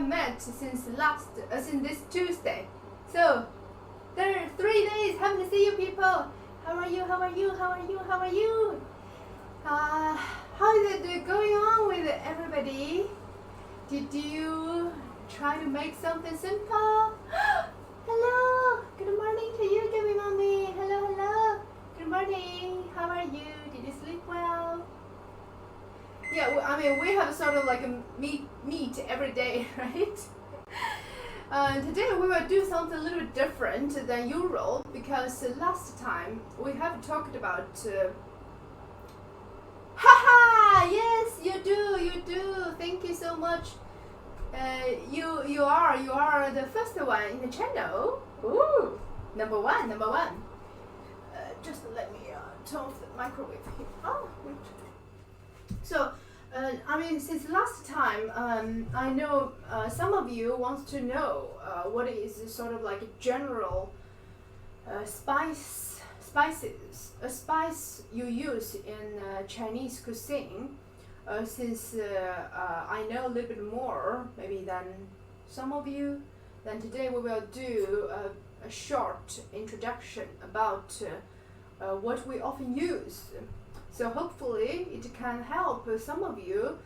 haven't met since this Tuesday. So there are 3 days. Haven't seen you people. How are you? How are you? How are you? How are you? How is it going on with everybody? Did you try to make something simple? Hello. Good morning to you, Gabby Mommy. Hello, hello. Good morning. How are you? Did you sleep well? Yeah, I mean, we have sort of like a meet every day, right? Today we will do something a little bit different than usual because last time we have talked about haha, yes, you do. Thank you so much. You are the first one in the channel. Ooh, number one. Just let me turn off the microwave here. Oh, wait. So, I mean, since last time, I know some of you wants to know what is sort of like a general spice you use in Chinese cuisine. Since I know a little bit more, maybe than some of you, then today we will do a short introduction about what we often use. So hopefully it can help some of you,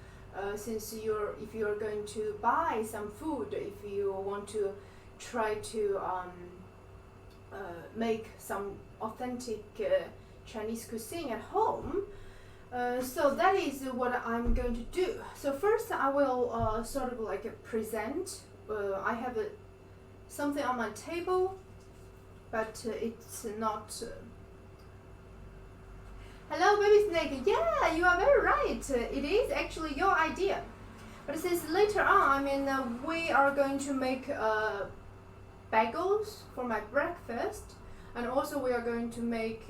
since if you're going to buy some food, if you want to try to make some authentic Chinese cuisine at home. So that is what I'm going to do. So first I will sort of like present. I have something on my table, but it's not. Hello, baby snake. Yeah, you are very right. It is actually your idea. But since later on, I mean, we are going to make bagels for my breakfast, and also we are going to make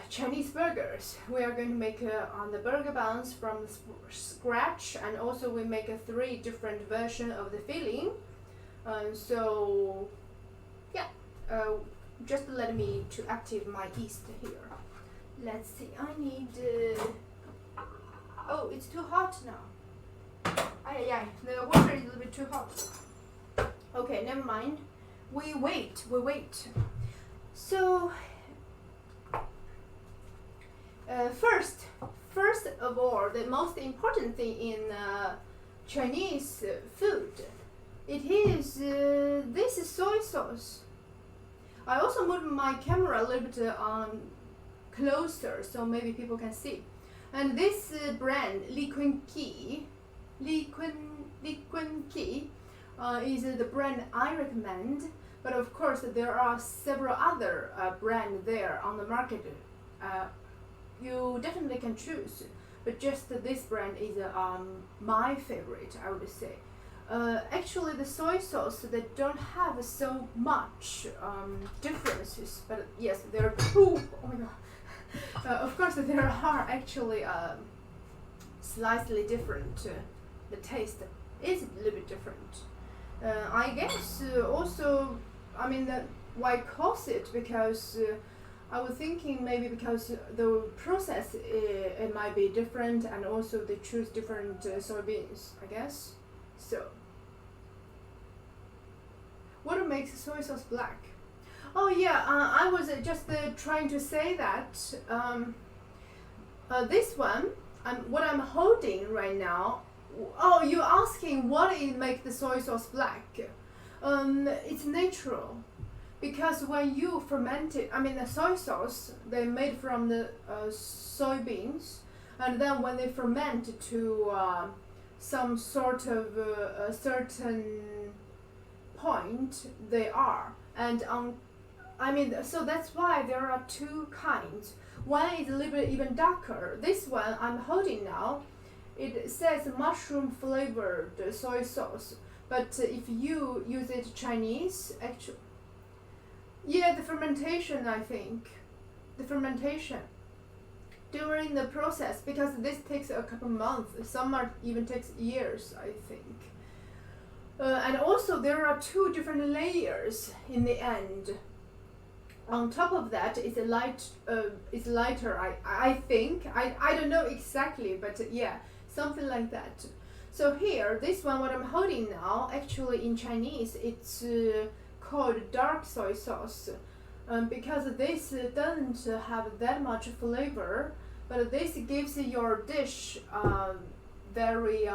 Chinese burgers. We are going to make on the burger buns from scratch, and also we make 3 different versions of the filling. So yeah, just let me to activate my yeast here. Let's see. I need. Oh, it's too hot now. Ay, the water is a little bit too hot. Okay, never mind. We wait. So. First of all, the most important thing in Chinese food, it is this soy sauce. I also moved my camera a little bit closer so maybe people can see. And this brand, Li Kun Ki, is the brand I recommend. But of course, there are several other brands there on the market. You definitely can choose, but just this brand is my favorite, I would say. Actually, the soy sauce, they don't have so much differences, but yes, there are. Oh my god! Of course, there are actually slightly different. The taste is a little bit different. I guess also, I mean, why cause it? Because I was thinking maybe because the process it might be different, and also they choose different soybeans, I guess. So, what makes soy sauce black? Oh yeah, I was just trying to say that this one, what I'm holding right now. Oh, you're asking what it makes the soy sauce black? It's natural. Because when you ferment it, I mean the soy sauce, they made from the soybeans, and then when they ferment to some sort of a certain point, they are. And I mean, so that's why there are 2 kinds. One is a little bit even darker. This one I'm holding now, it says mushroom flavored soy sauce. But if you use it Chinese, actually. Yeah, the fermentation, I think. The fermentation. During the process, because this takes a couple months, some even takes years, I think. And also there are 2 different layers in the end. On top of that, it's lighter, I think. I don't know exactly, but yeah, something like that. So here, this one, what I'm holding now, actually in Chinese, it's called dark soy sauce. Because this doesn't have that much flavor, but this gives your dish very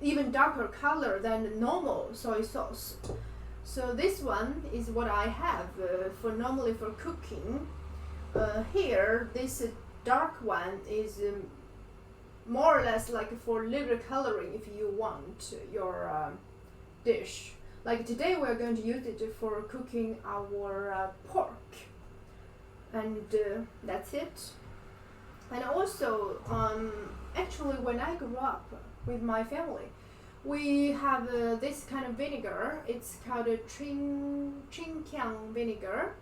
even darker color than normal soy sauce. So this one is what I have for normally for cooking. Here, this dark one is more or less like for little coloring if you want your dish. Like today we're going to use it for cooking our pork. And that's it. And also, actually when I grew up with my family, we have this kind of vinegar. It's called a Qingqiang vinegar.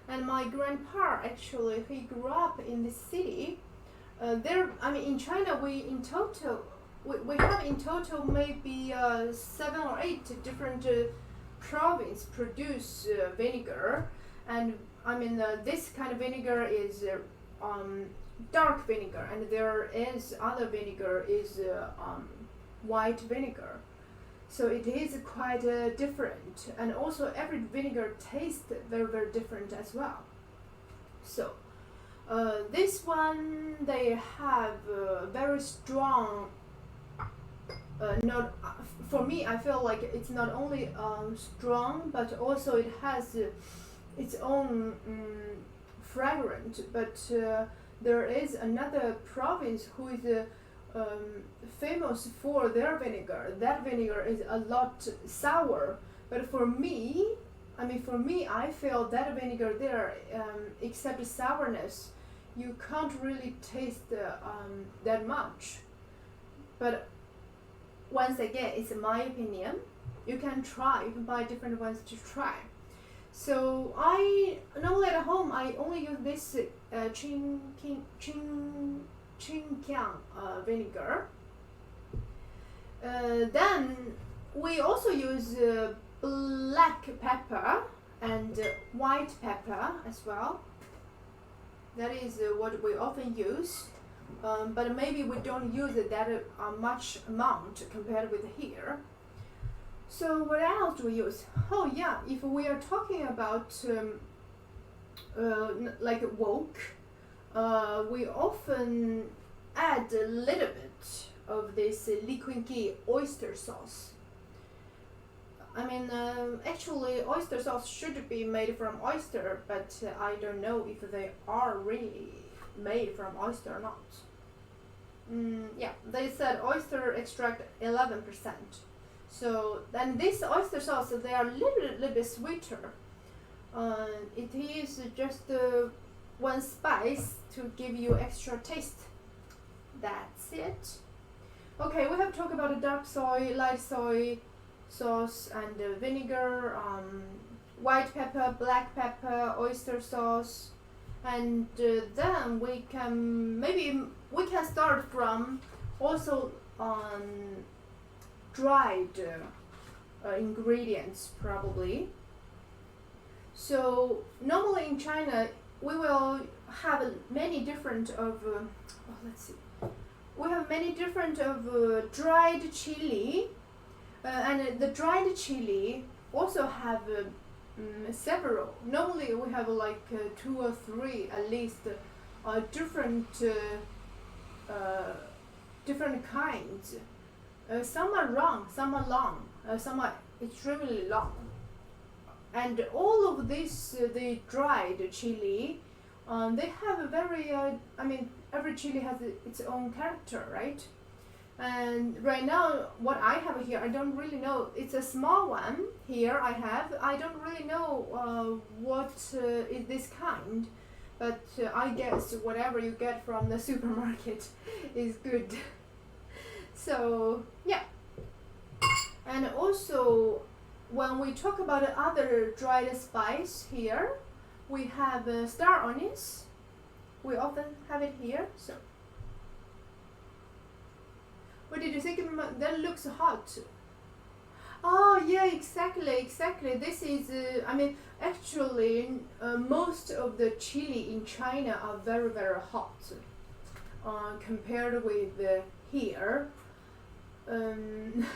And my grandpa actually, he grew up in the city. In China, we have in total maybe 7 or 8 different province produce vinegar, and this kind of vinegar is dark vinegar, and there is other vinegar is white vinegar. So it is quite different, and also every vinegar tastes very, very different as well. So this one, they have very strong, not for me, I feel like it's not only strong, but also it has its own fragrance. But there is another province who is famous for their vinegar. That vinegar is a lot sour, but for me, I feel that vinegar there, except sourness, you can't really taste that much. But once again, it's my opinion. You can try, you can buy different ones to try. So I normally at home I only use this Qingqiang vinegar. Then we also use black pepper and white pepper as well. That is what we often use, but maybe we don't use it that much amount compared with here. So what else do we use? Oh yeah, if we are talking about like wok, we often add a little bit of this liquid oyster sauce. Actually oyster sauce should be made from oyster, but I don't know if they are really made from oyster or not. Yeah, they said oyster extract 11%. So then this oyster sauce, they are a little bit sweeter. It is just one spice to give you extra taste. That's it. Okay, we have talked about the dark soy, light soy sauce, and vinegar, white pepper, black pepper, oyster sauce, and then we can start from also dried ingredients probably. So normally in China we will have many different of we have many different of dried chili. And the dried chili also have several. Normally we have like 2 or 3 at least different kinds. Some are long, some are long, some are extremely long. And all of this, the dried chili, they have a very, every chili has its own character, right? And right now, what I have here, I don't really know. It's a small one here I have. I don't really know what is this kind, but I guess whatever you get from the supermarket is good. So yeah. And also, when we talk about other dried spice here, we have star anise. We often have it here. So. What did you think? That looks hot. Oh yeah, exactly. This is, actually, most of the chili in China are very, very hot compared with here. Um,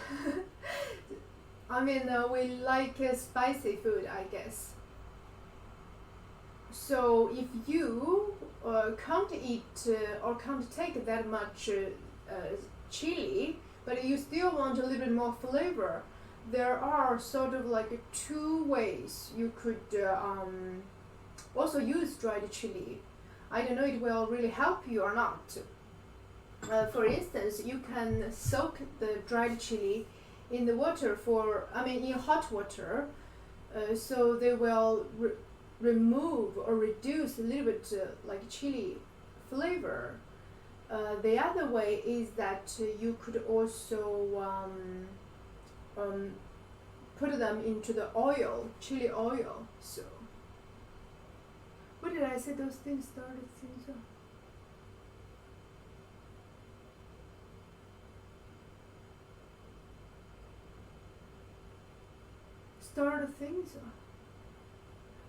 I mean, we like spicy food, I guess. So if you can't eat or can't take that much chili, but you still want a little bit more flavor, there are sort of like two ways you could also use dried chili. I don't know it will really help you or not. For instance, you can soak the dried chili in the water in hot water, so they will remove or reduce a little bit like chili flavor. The other way is that you could also put them into the oil, chili oil. So, what did I say? Those things started things off. Started things off.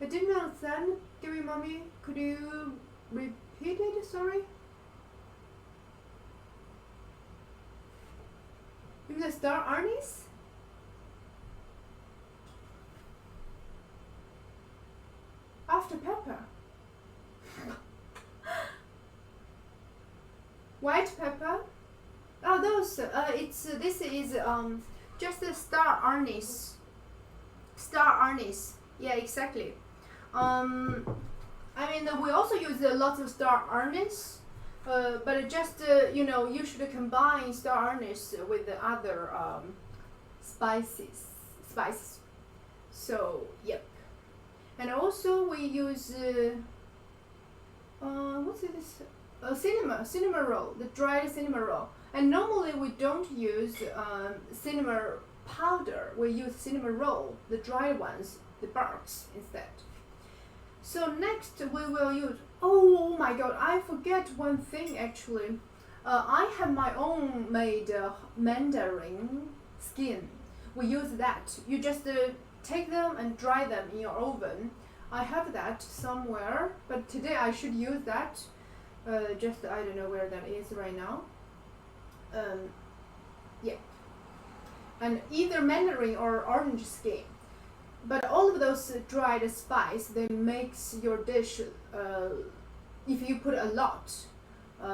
I didn't understand. Dear mommy, could you repeat it? Sorry. You mean the star anise? After pepper. White pepper. Oh, those. This is just a star anise. Star anise. Yeah, exactly. I mean, we also use lots of star anise, but just you should combine star anise with the other spices. So yep. And also we use what's this? Cinnamon roll, the dried cinnamon roll. And normally we don't use cinnamon powder. We use cinnamon roll, the dry ones, the barks instead. So next we will use, oh my god, I forget one thing actually. I have my own made mandarin skin. We use that. You just take them and dry them in your oven. I have that somewhere, but today I should use that. Just I don't know where that is right now. Yeah. And either mandarin or orange skin. But all of those dried spice, they makes your dish, if you put a lot,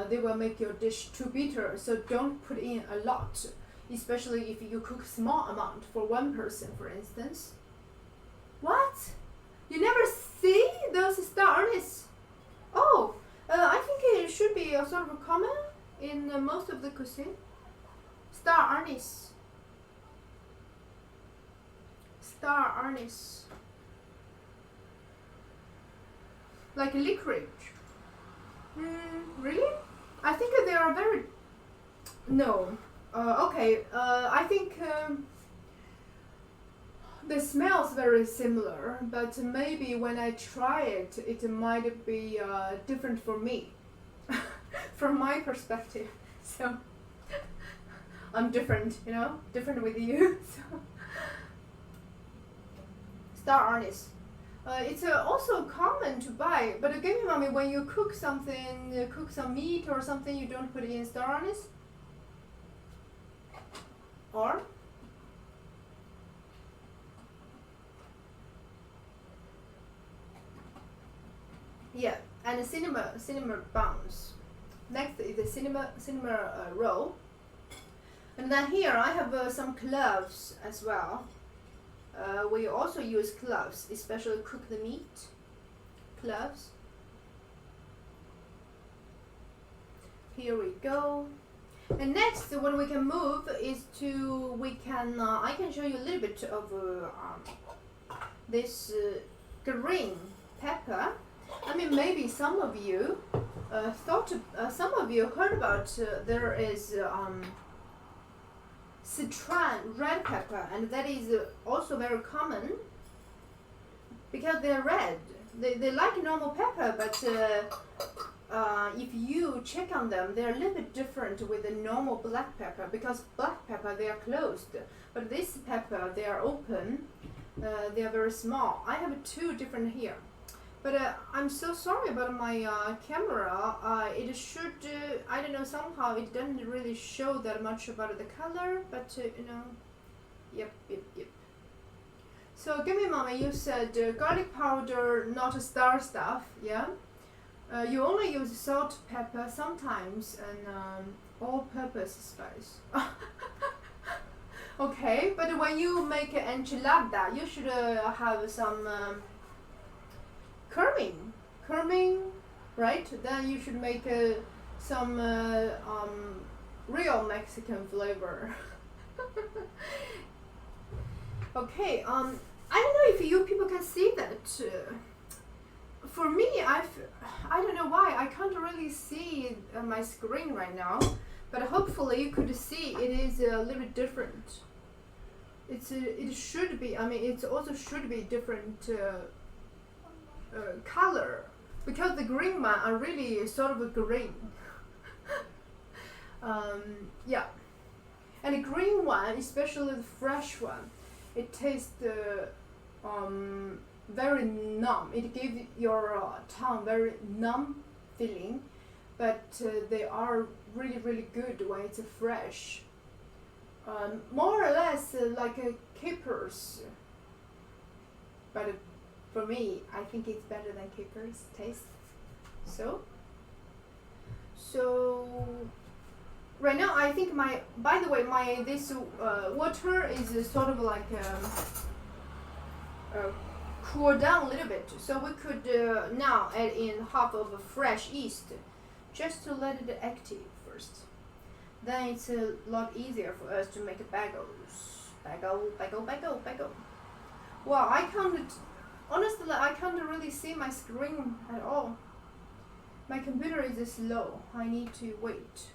they will make your dish too bitter. So don't put in a lot, especially if you cook small amount for one person, for instance. What? You never see those star anise? Oh, I think it should be a sort of common in most of the cuisine. Star anise. Star anise. Like licorice. Really? I think they are very... No. Okay, I think the smells very similar, but maybe when I try it, it might be different for me. From my perspective. So, I'm different, different with you. So. Star anise. It's also common to buy, but again, mommy, when you cook something, cook some meat or something, you don't put it in star anise? Or? Yeah, and the cinnamon buns. Next is the cinnamon roll. And then here I have some cloves as well. We also use cloves, especially cook the meat. Cloves. Here we go. And next, what we can move is I can show you a little bit of this green pepper. I mean, maybe some of you some of you heard about there is citron red pepper, and that is also very common because they're red. They like normal pepper, but if you check on them, they're a little bit different with the normal black pepper, because black pepper, they are closed, but this pepper, they are open. They are very small. I have two different here. But I'm so sorry about my camera. It should, I don't know, somehow it doesn't really show that much about the color, but you know, yep. So give me, Mama, you said garlic powder, not star stuff, yeah? You only use salt, pepper sometimes, and all-purpose spice. Okay, but when you make an enchilada, you should have some cumin, right? Then you should make some real Mexican flavor. Okay, I don't know if you people can see that. For me, I don't know why, I can't really see my screen right now, but hopefully you could see it is a little bit different. It should be, I mean, it also should be different color, because the green one are really sort of a green. Yeah, and the green one, especially the fresh one, it tastes very numb. It gives your tongue very numb feeling, but they are really good when it's fresh. More or less like capers, but for me, I think it's better than capers taste. So right now, I think by the way, this water is sort of like cool down a little bit, so we could now add in half of a fresh yeast, just to let it active first. Then it's a lot easier for us to make bagels. Bagel. Wow, honestly, I can't really see my screen at all. My computer is slow. I need to wait.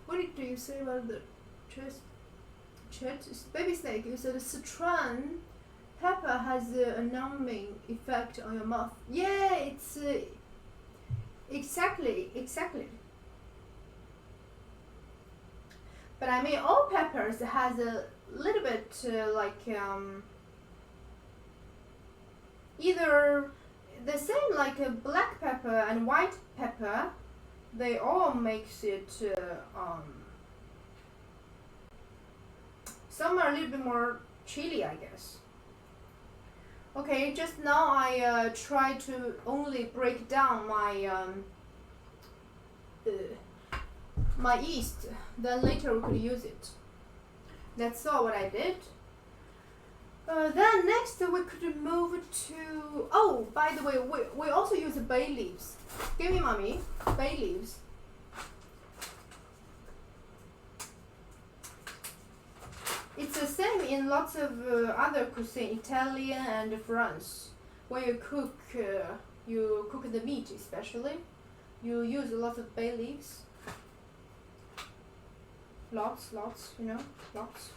What did you say about the baby snake? You said citron pepper has a numbing effect on your mouth. Yeah, it's exactly. But I mean, all peppers has a little bit like either the same like a black pepper and white pepper. They all makes it some are a little bit more chili, I guess. Okay, just now I try to only break down my yeast, then later we could use it. That's all what I did. Then next we could move to, oh, by the way, we also use bay leaves. Give me, Mommy, bay leaves. It's the same in lots of other cuisine, Italian and France. When you cook the meat especially, you use lots of bay leaves. Lots, you know, lots.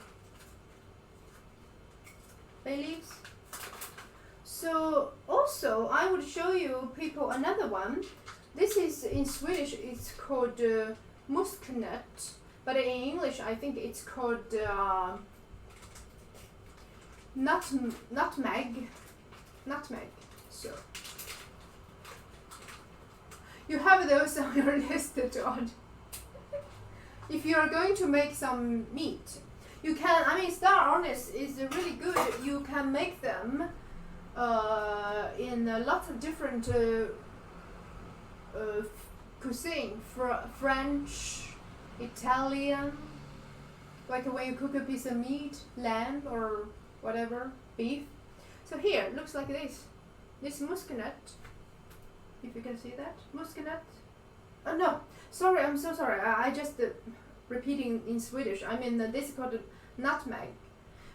Bay leaves. So also I would show you people another one. This is in Swedish, it's called muskelnut, but in English I think it's called nutmeg. So you have those on your list to add. If you are going to make some meat, you can, I mean, star anise is really good. You can make them in lots of different cuisine, French, Italian, like when you cook a piece of meat, lamb or whatever, beef. So here, it looks like this. This muskelnut, if you can see that, muskelnut. Oh no, sorry, I'm so sorry. I just repeating in Swedish. I mean, this is called nutmeg.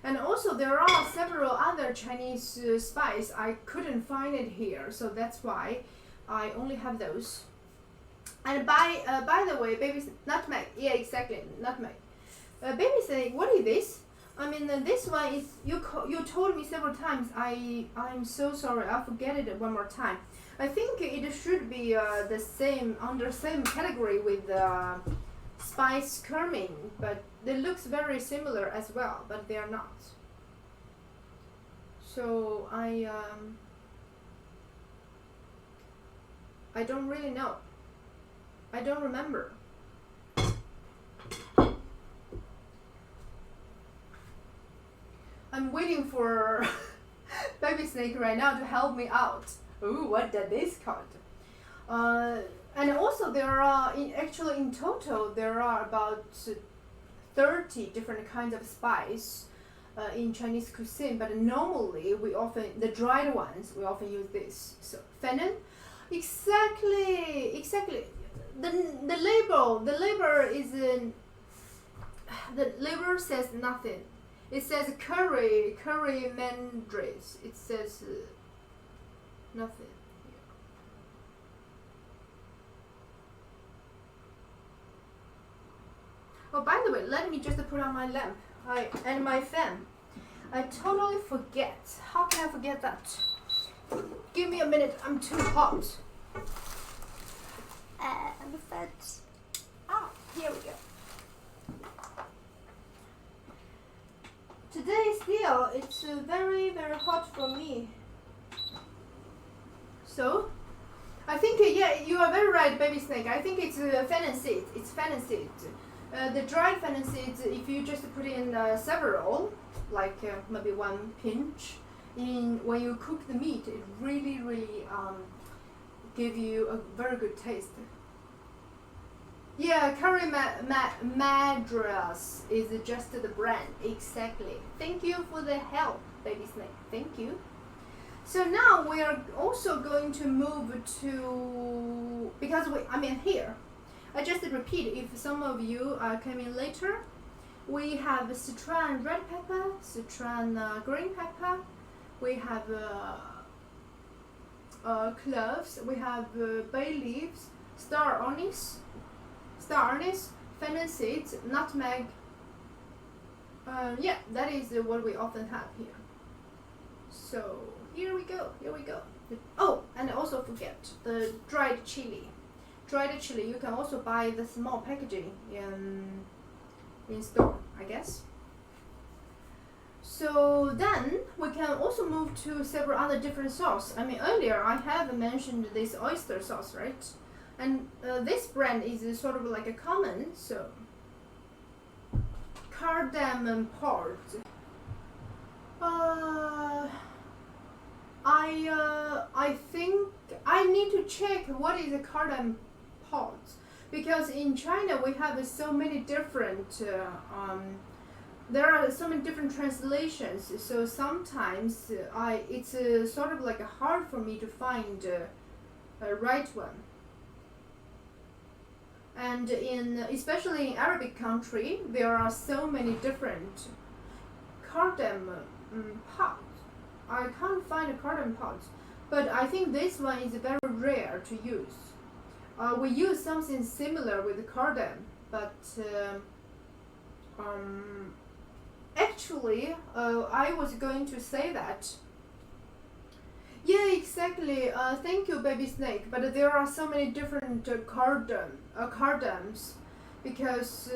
And also there are several other Chinese spice. I couldn't find it here, so that's why I only have those. And by the way, baby nutmeg. Yeah, exactly, nutmeg. Baby snake, what is this? I mean, this one is you told me several times. I'm so sorry. I'll forget it one more time. I think it should be the same under same category with spice cumin, but they looks very similar as well, but they are not. So I don't really know. I don't remember. I'm waiting for Baby Snake right now to help me out. Ooh, what did this called? And also there are, actually in total, there are about 30 different kinds of spice in Chinese cuisine, but normally we often, the dried ones, we often use this. So, fennel, exactly. The label is in, the label says nothing. It says curry mandarin. It says nothing. Oh, by the way, let me just put on my lamp and my fan. I totally forget. How can I forget that? Give me a minute. I'm too hot. And fat. Ah, here we go. Today still, it's very hot for me. So, I think yeah, you are very right, Baby Snake. I think it's fennel seed. It's fennel seed. The dried fennel seeds, if you just put in several, like maybe one pinch, in when you cook the meat, it really give you a very good taste. Yeah, curry madras is just the brand, exactly. Thank you for the help, Baby Snake. Thank you. So now we are also going to move to, because here, I just repeat, if some of you came in later, we have Sichuan red pepper, Sichuan green pepper, we have cloves, we have bay leaves, star anise, fennel seeds, nutmeg. Yeah, that is what we often have here. So here we go. Oh, and also forget the dried chili. Dried chili, you can also buy the small packaging in store, I guess. So then we can also move to several other different sauce. Earlier I have mentioned this oyster sauce, right? And this brand is sort of like a common, so cardamom pod. I think I need to check what is a cardamom pod, because in China we have so many different there are so many different translations, so sometimes it's sort of like hard for me to find a right one. And especially in Arabic country, there are so many different cardamom pods. I can't find a cardamom pods, but I think this one is very rare to use. We use something similar with cardamom, but actually, I was going to say that. Yeah, exactly. Thank you, Baby Snake. But there are so many different cardamoms, because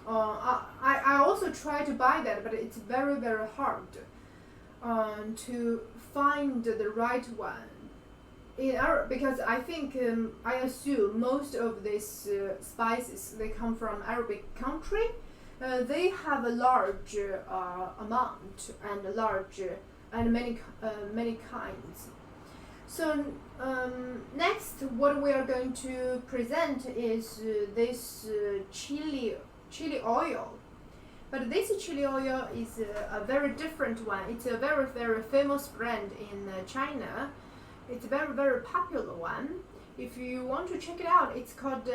I also try to buy that, but it's very hard to find the right one. Because I think I assume most of these spices, they come from Arabic country. They have a large amount and and many kinds. So next, what we are going to present is this chili oil. But this chili oil is a very different one. It's a very famous brand in China. It's a very popular one. If you want to check it out, it's called.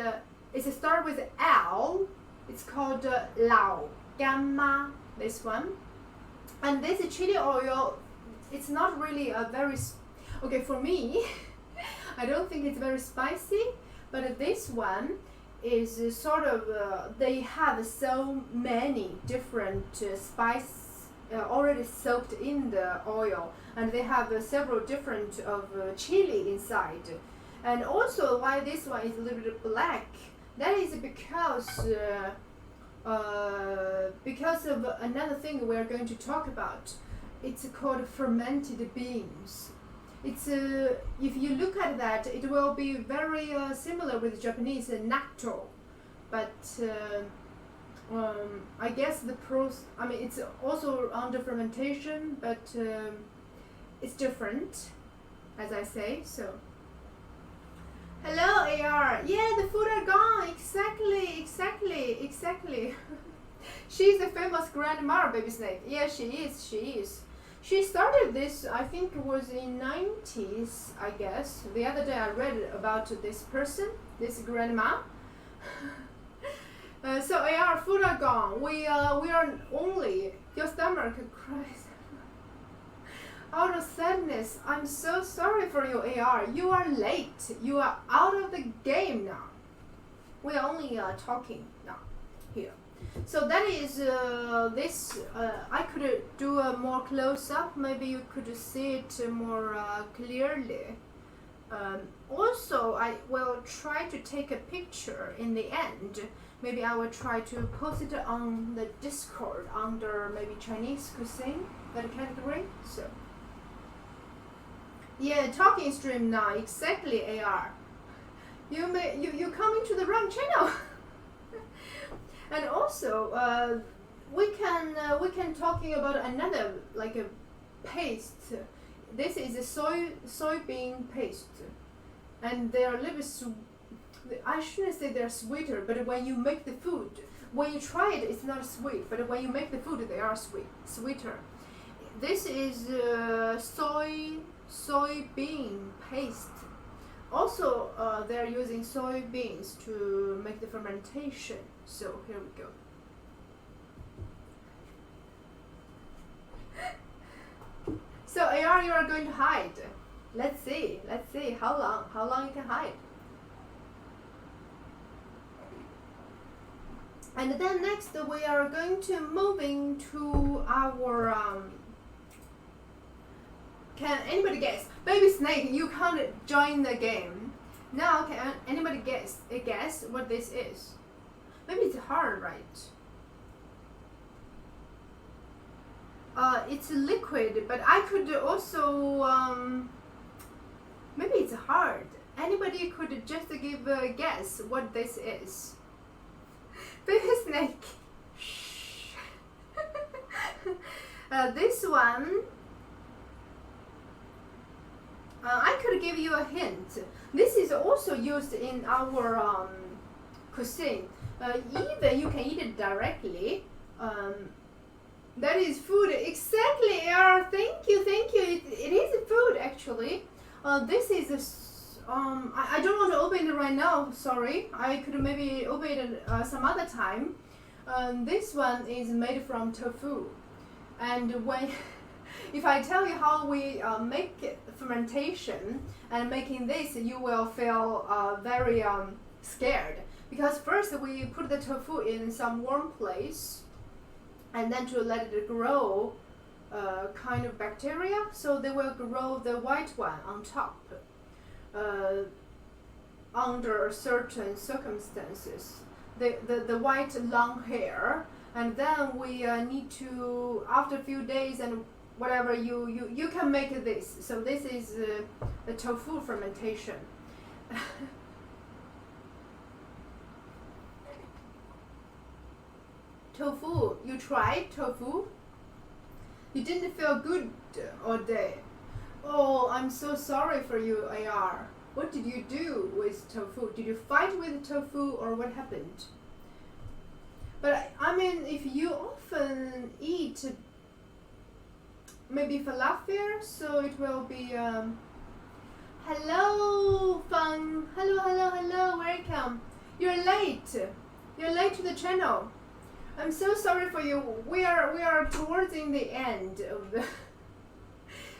It's start with L. It's called Lao Gamma. This one. And this chili oil, it's not really a very, okay for me, I don't think it's very spicy, but this one is sort of, they have so many different spice already soaked in the oil, and they have several different of chili inside. And also why this one is a little bit black, that is because of another thing we're going to talk about. It's called fermented beans. It's if you look at that, it will be very similar with Japanese natto, but I guess the pros. I mean, it's also under fermentation, but it's different, as I say. So, hello, AR. Yeah, the food are gone. Exactly. She's a famous grandma, baby snake. Yeah, she is. She started this, I think it was in 90s, I guess. The other day I read about this person, this grandma. So AR, food are gone. We are only, your stomach cries out of sadness. I'm so sorry for you, AR. You are late. You are out of the game now. We are only talking now here. So that is this. I could do a more close up. Maybe you could see it more clearly. Also, I will try to take a picture in the end. Maybe I will try to post it on the Discord under maybe Chinese cuisine, that category. So yeah, talking stream now. Exactly, AR. You coming to the wrong channel. And also, we can talking about another like a paste. This is a soybean paste, and they are a little bit. I shouldn't say they're sweeter, but when you make the food, when you try it, it's not sweet. But when you make the food, they are sweeter. This is soybean paste. Also, they're using soybeans to make the fermentation. So here we go. So AR, you are going to hide. Let's see how long you can hide. And then next we are going to moving to our can anybody guess? Baby snake, you can't join the game. Now can anybody guess what this is? Maybe it's hard, right? It's liquid, but I could also maybe it's hard. Anybody could just give a guess what this is. Baby snake. Shh. This one, I could give you a hint. This is also used in our cuisine. Even you can eat it directly. That is food. Exactly, thank you. It is food actually. This is I don't want to open it right now. Sorry, I could maybe open it some other time. This one is made from tofu, and when if I tell you how we make fermentation and making this, you will feel very scared, because first we put the tofu in some warm place, and then to let it grow kind of bacteria, so they will grow the white one on top under certain circumstances, the white long hair, and then we need to, after a few days and whatever, you can make this. So this is the tofu fermentation. Tofu, you tried tofu? You didn't feel good all day. Oh, I'm so sorry for you, AR. What did you do with tofu? Did you fight with tofu or what happened? But I mean, if you often eat maybe falafel, so it will be hello fun, hello, welcome. You're late to the channel. I'm so sorry for you. We are towards in the end of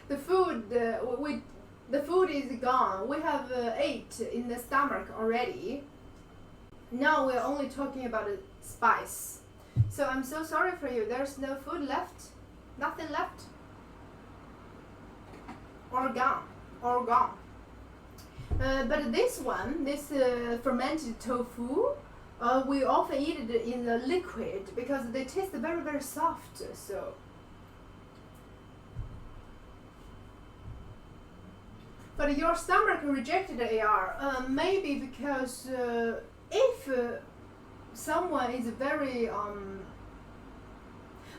the food. The food is gone. We have ate in the stomach already. Now we're only talking about the spice. So I'm so sorry for you. There's no food left. Nothing left. Or gone. But this one, this fermented tofu, we often eat it in the liquid because they taste very, very soft. So but your stomach rejected AR. Maybe because if someone is very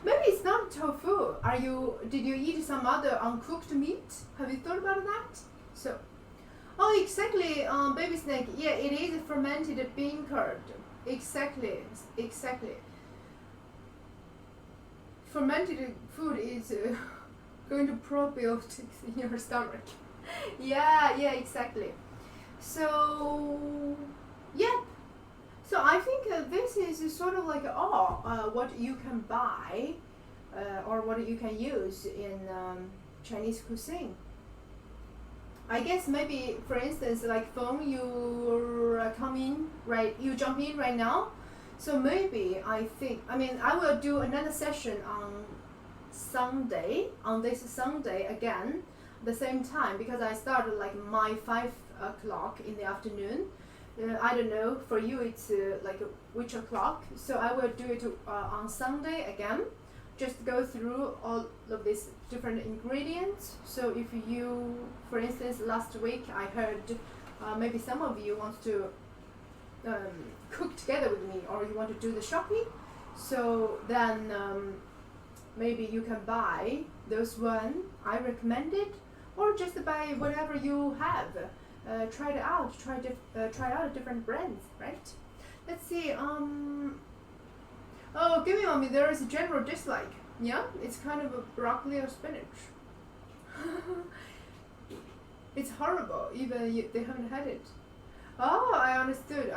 maybe it's not tofu. Did you eat some other uncooked meat? Have you thought about that? So, oh, exactly, baby snake. Yeah, it is fermented bean curd. Exactly. Fermented food is going to probiotics in your stomach. yeah, exactly. So, yeah. So I think this is sort of like what you can buy or what you can use in Chinese cuisine. I guess maybe, for instance, like phone, you jump in right now. So maybe I will do another session on this Sunday again, the same time, because I started like my 5 o'clock in the afternoon. I don't know, for you it's like which o'clock, so I will do it on Sunday again, just go through all of these different ingredients. So if you, for instance, last week I heard maybe some of you want to cook together with me, or you want to do the shopping, so then maybe you can buy those one I recommended, or just buy whatever you have. Try it out. Try out different brands, right? Let's see. Oh, give me mommy. There is a general dislike. Yeah, it's kind of a broccoli or spinach. It's horrible. Even they haven't had it. Oh, I understood.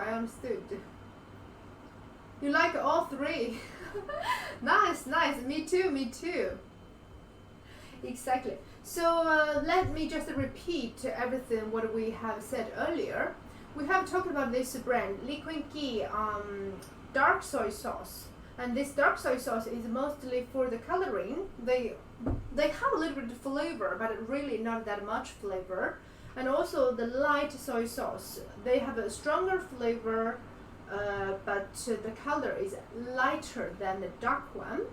You like all three. Nice. Me too. Exactly. So let me just repeat everything what we have said earlier. We have talked about this brand, Liquid Ghee dark soy sauce, and this dark soy sauce is mostly for the coloring. They have a little bit of flavor, but really not that much flavor. And also the light soy sauce, they have a stronger flavor, but the color is lighter than the dark one.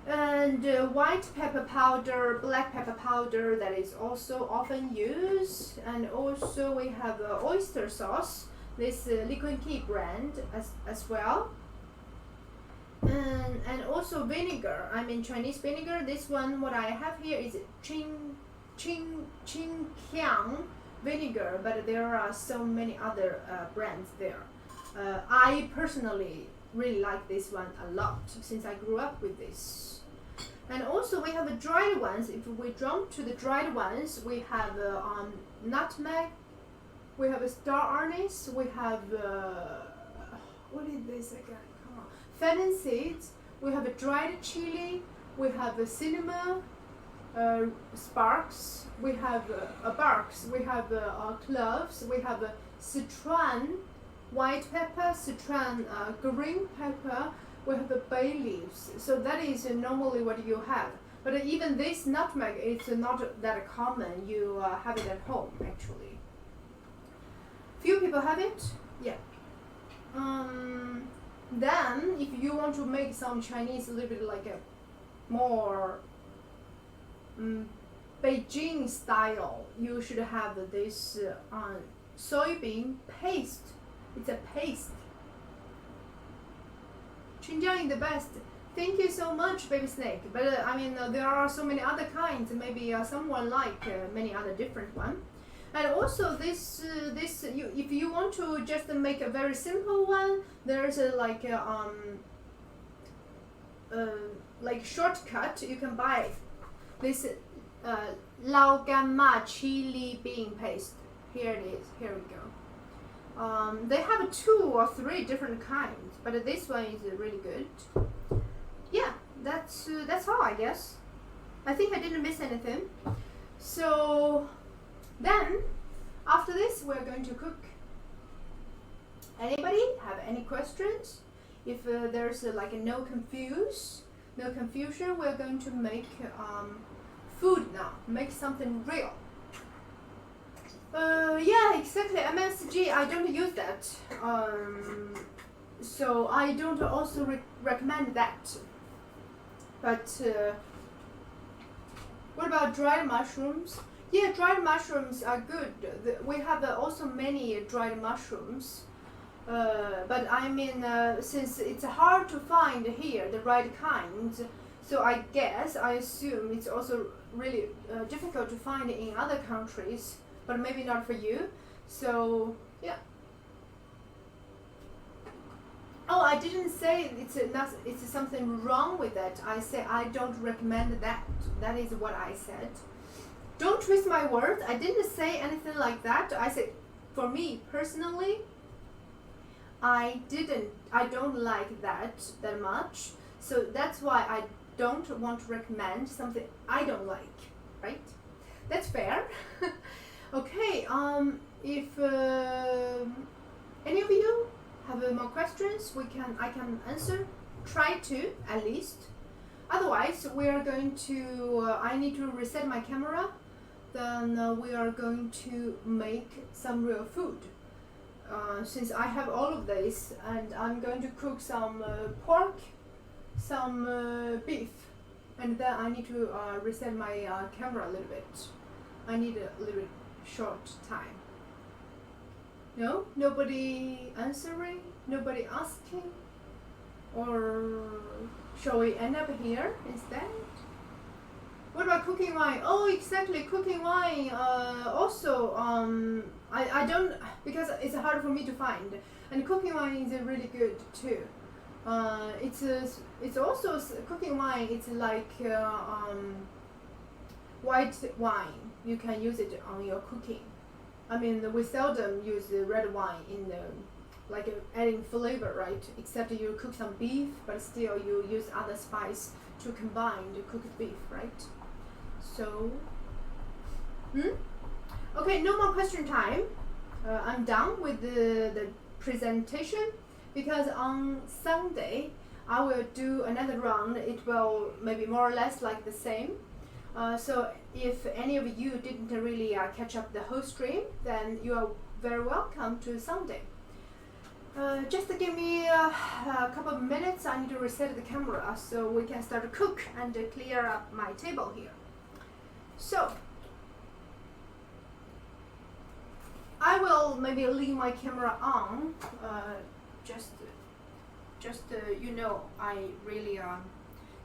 And white pepper powder, black pepper powder, that is also often used. And also we have oyster sauce, this Liquid Ghee brand as well. And also vinegar, Chinese vinegar. This one what I have here is Qingqiang vinegar, but there are so many other brands there. I personally really like this one a lot since I grew up with this. And also we have dried ones. If we jump to the dried ones, we have nutmeg, we have star anise, we have what is this again? Come on, fennel seeds. We have a dried chili. We have cinnamon, sparks. We have barks. We have cloves. We have Sichuan white pepper, Sichuan green pepper. We have bay leaves. So that is normally what you have. But even this nutmeg is not that common. You have it at home actually. Few people have it. Yeah. Then if you want to make some Chinese a little bit like a more Beijing style, you should have this soybean paste. It's a paste. Xinjiang is the best. Thank you so much, baby snake. But there are so many other kinds. Maybe someone like many other different one. And also if you want to just make a very simple one, there's like shortcut. You can buy this Lao Gan Ma chili bean paste. Here it is. Here we go. They have 2 or 3 different kinds, but this one is really good. Yeah, that's all I guess. I think I didn't miss anything. So then, after this, we're going to cook. Anybody have any questions? If there's no confusion, we're going to make food now. Make something real. Yeah, exactly. MSG, I don't use that. So I don't also recommend that. But what about dried mushrooms? Yeah, dried mushrooms are good. We have also many dried mushrooms. But I mean, since it's hard to find here the right kind, so I assume it's also really difficult to find in other countries, but maybe not for you. So yeah. Oh, I didn't say it's something wrong with that. I say I don't recommend that. That is what I said. Don't twist my words. I didn't say anything like that. I said, for me personally, I don't like that much. So that's why I don't want to recommend something I don't like, right? That's fair. Okay, if any of you have more questions, I can answer. Try to, at least. Otherwise, we are going to, I need to reset my camera. Then we are going to make some real food. Since I have all of this, and I'm going to cook some pork, some beef, and then I need to reset my camera a little bit. I need a little bit short time. No? Nobody answering? Nobody asking? Or shall we end up here instead? What about cooking wine? Oh, exactly, cooking wine. Also, I don't, because it's hard for me to find. And cooking wine is really good too. It's also cooking wine. It's like white wine. You can use it on your cooking. I mean, we seldom use the red wine in the adding flavor, right? Except you cook some beef, but still you use other spice to combine the cooked beef, right? So, okay, no more question time. I'm done with the presentation, because on Sunday I will do another round. It will maybe more or less like the same. So if any of you didn't really catch up the whole stream, then you are very welcome to Sunday. Just give me a couple of minutes. I need to reset the camera so we can start to cook and clear up my table here. So I will maybe leave my camera on, just you know, I really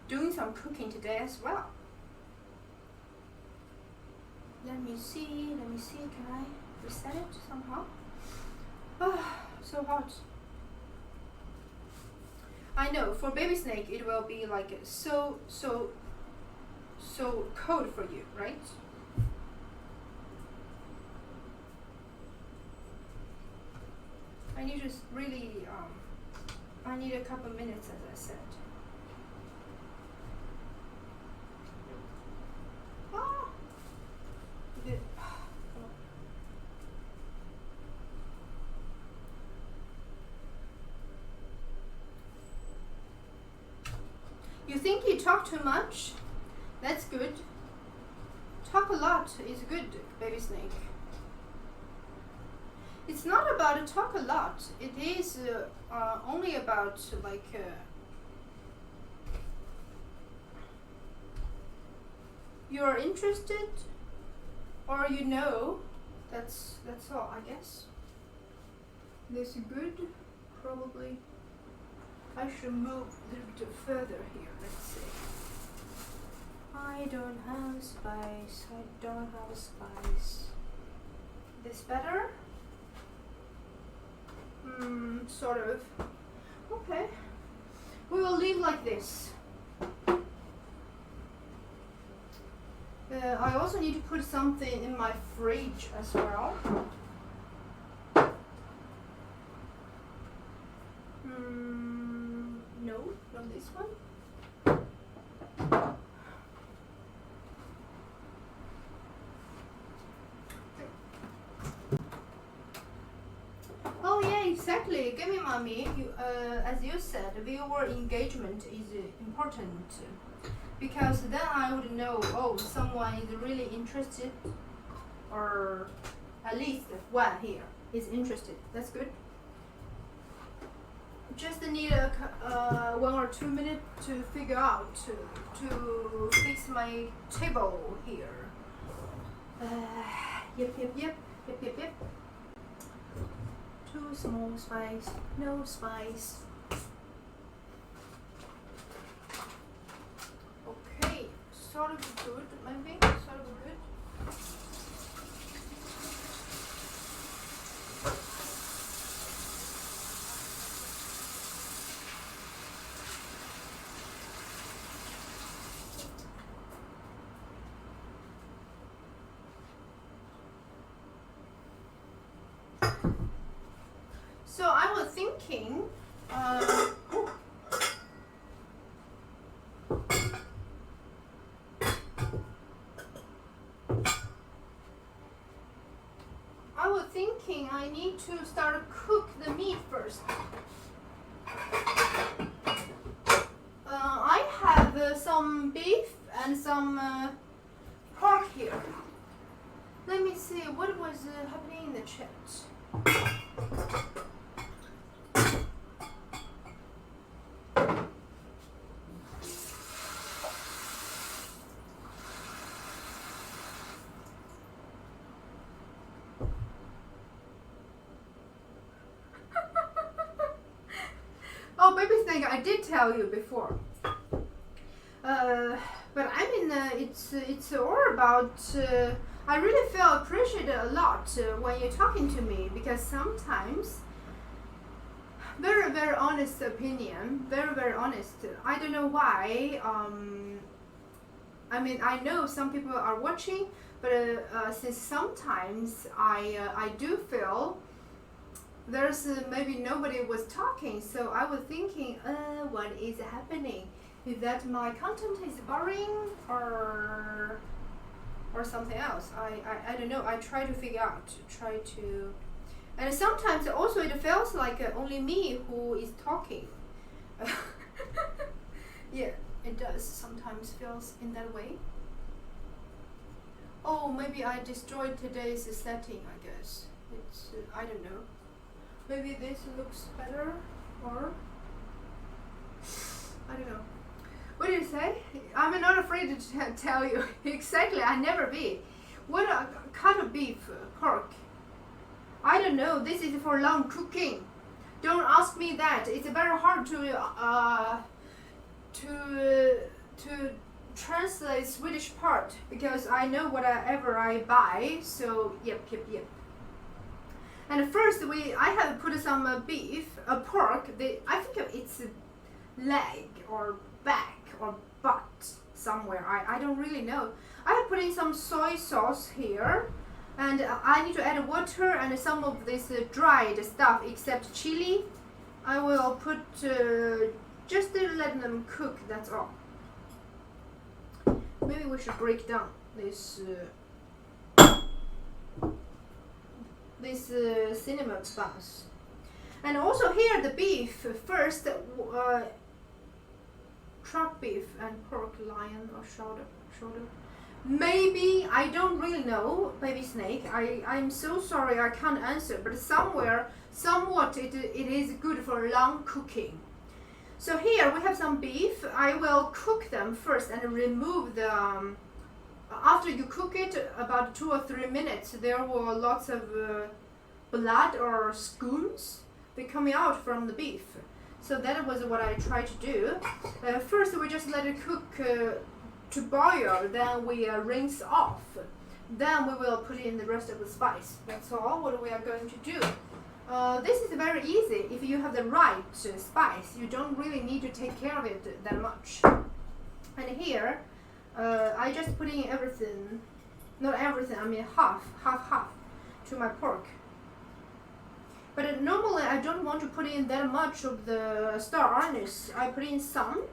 doing some cooking today as well. Let me see, can I reset it somehow? So hot. I know, for baby snake it will be like so cold for you, right? I need to really, I need a couple minutes, as I said. You think you talk too much? That's good. Talk a lot is good, baby snake. It's not about talk a lot. It is only about you're interested, or you know. That's all, I guess. This is good. Probably I should move a little bit further here. Let's see. I don't have spice. This better? Sort of. Okay. We will leave like this. I also need to put something in my fridge as well. No, not this one. Oh yeah, exactly. Give me, mommy. As you said, viewer engagement is important, because then I would know, oh, someone is really interested, or at least one here is interested. That's good. Just need 1 or 2 minutes to figure out to fix my table here. Yep. Too small spice, no spice. Okay, sort of good, maybe, sort of good. So I was thinking, I need to start cook the meat first. I have some beef and some pork here. Let me see what was happening in the chat. Oh, baby snake, I did tell you before. But I mean, it's all about. I really feel appreciated a lot when you're talking to me, because sometimes, very honest opinion, very honest. I don't know why. I mean, I know some people are watching, but since sometimes I do feel there's maybe nobody was talking, so I was thinking, what is happening? Is that my content is boring or something else? I don't know. I try to figure out, and sometimes also it feels like only me who is talking. Yeah, it does sometimes feels in that way. Oh, maybe I destroyed today's setting, I guess. It's, I don't know. Maybe this looks better, or I don't know. What do you say? I'm not afraid to tell you. Exactly, I never be. What a cut of beef, pork? I don't know. This is for long cooking. Don't ask me that. It's very hard to translate Swedish part, because I know whatever I buy. So yep. And first I have put some beef, pork. I think it's leg or back or butt somewhere. I don't really know. I have put in some soy sauce here, and I need to add water and some of this dried stuff except chili. I will put just to let them cook. That's all. Maybe we should break down this. This cinnamon buns, and also here the beef first, truck beef and pork, lion or shoulder. Maybe, I don't really know, baby snake. I'm so sorry I can't answer, but somewhat it is good for long cooking. So here we have some beef. I will cook them first and remove the. After you cook it about 2 or 3 minutes, there were lots of blood or scoons coming out from the beef. So that was what I tried to do. First we just let it cook to boil, then we rinse off. Then we will put in the rest of the spice. That's all what we are going to do. This is very easy. If you have the right spice, you don't really need to take care of it that much. And here, I just put in everything, not everything, I mean half to my pork. But normally I don't want to put in that much of the star anise. I put in some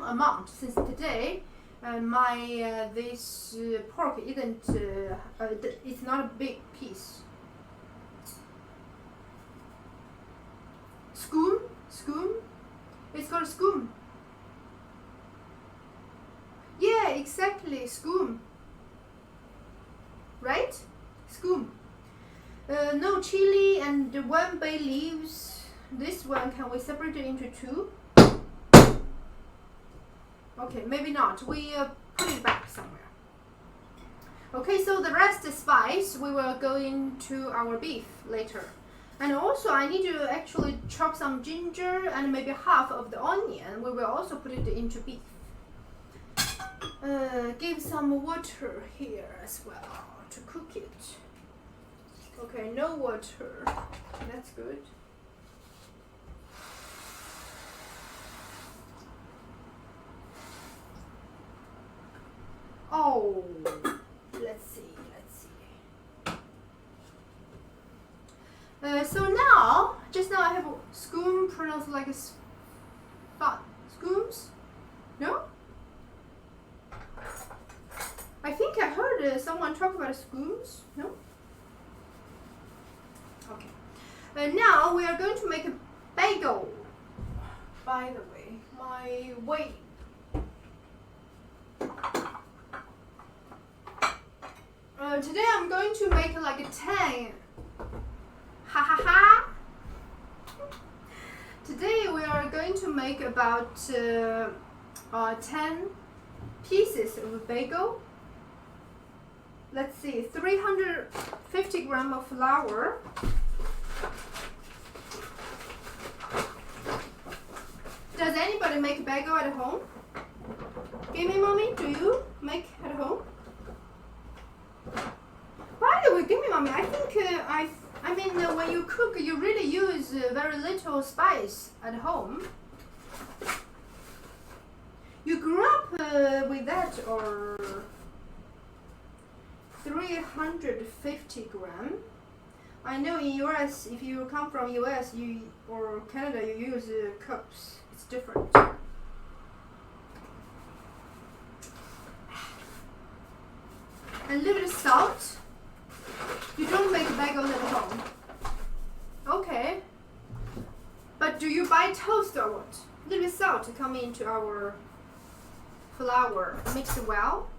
amount, since today my this pork isn't, it's not a big piece. Scoom? It's called scoom. Yeah, exactly, scoom. Right? Scoom. No chili and 1 bay leaves. This one, can we separate it into 2? Okay, maybe not. We put it back somewhere. Okay, so the rest spice we will go into our beef later. And also I need to actually chop some ginger and maybe half of the onion. We will also put it into beef. Give some water here as well to cook it. Okay, no water. That's good. Oh, let's see. So now, just now I have a scoom pronounced like a scooms? No? I think I heard someone talk about scooms. No? Okay. Now we are going to make a bagel. By the way, my weight. Today I'm going to make like a 10. Ha ha ha! Today we are going to make about 10 pieces of bagel. Let's see, 350 grams of flour. Does anybody make bagel at home? Give me, mommy, do you make at home? By the way, give me, mommy, I think when you cook, you really use very little spice at home. You grew up with that, or 350 grams. I know in US, if you come from US or Canada, you use cups. It's different. A little bit of salt. You don't make bagels at home. Okay. But do you buy toast or what? A little bit of salt to come into our flour. Mix it well.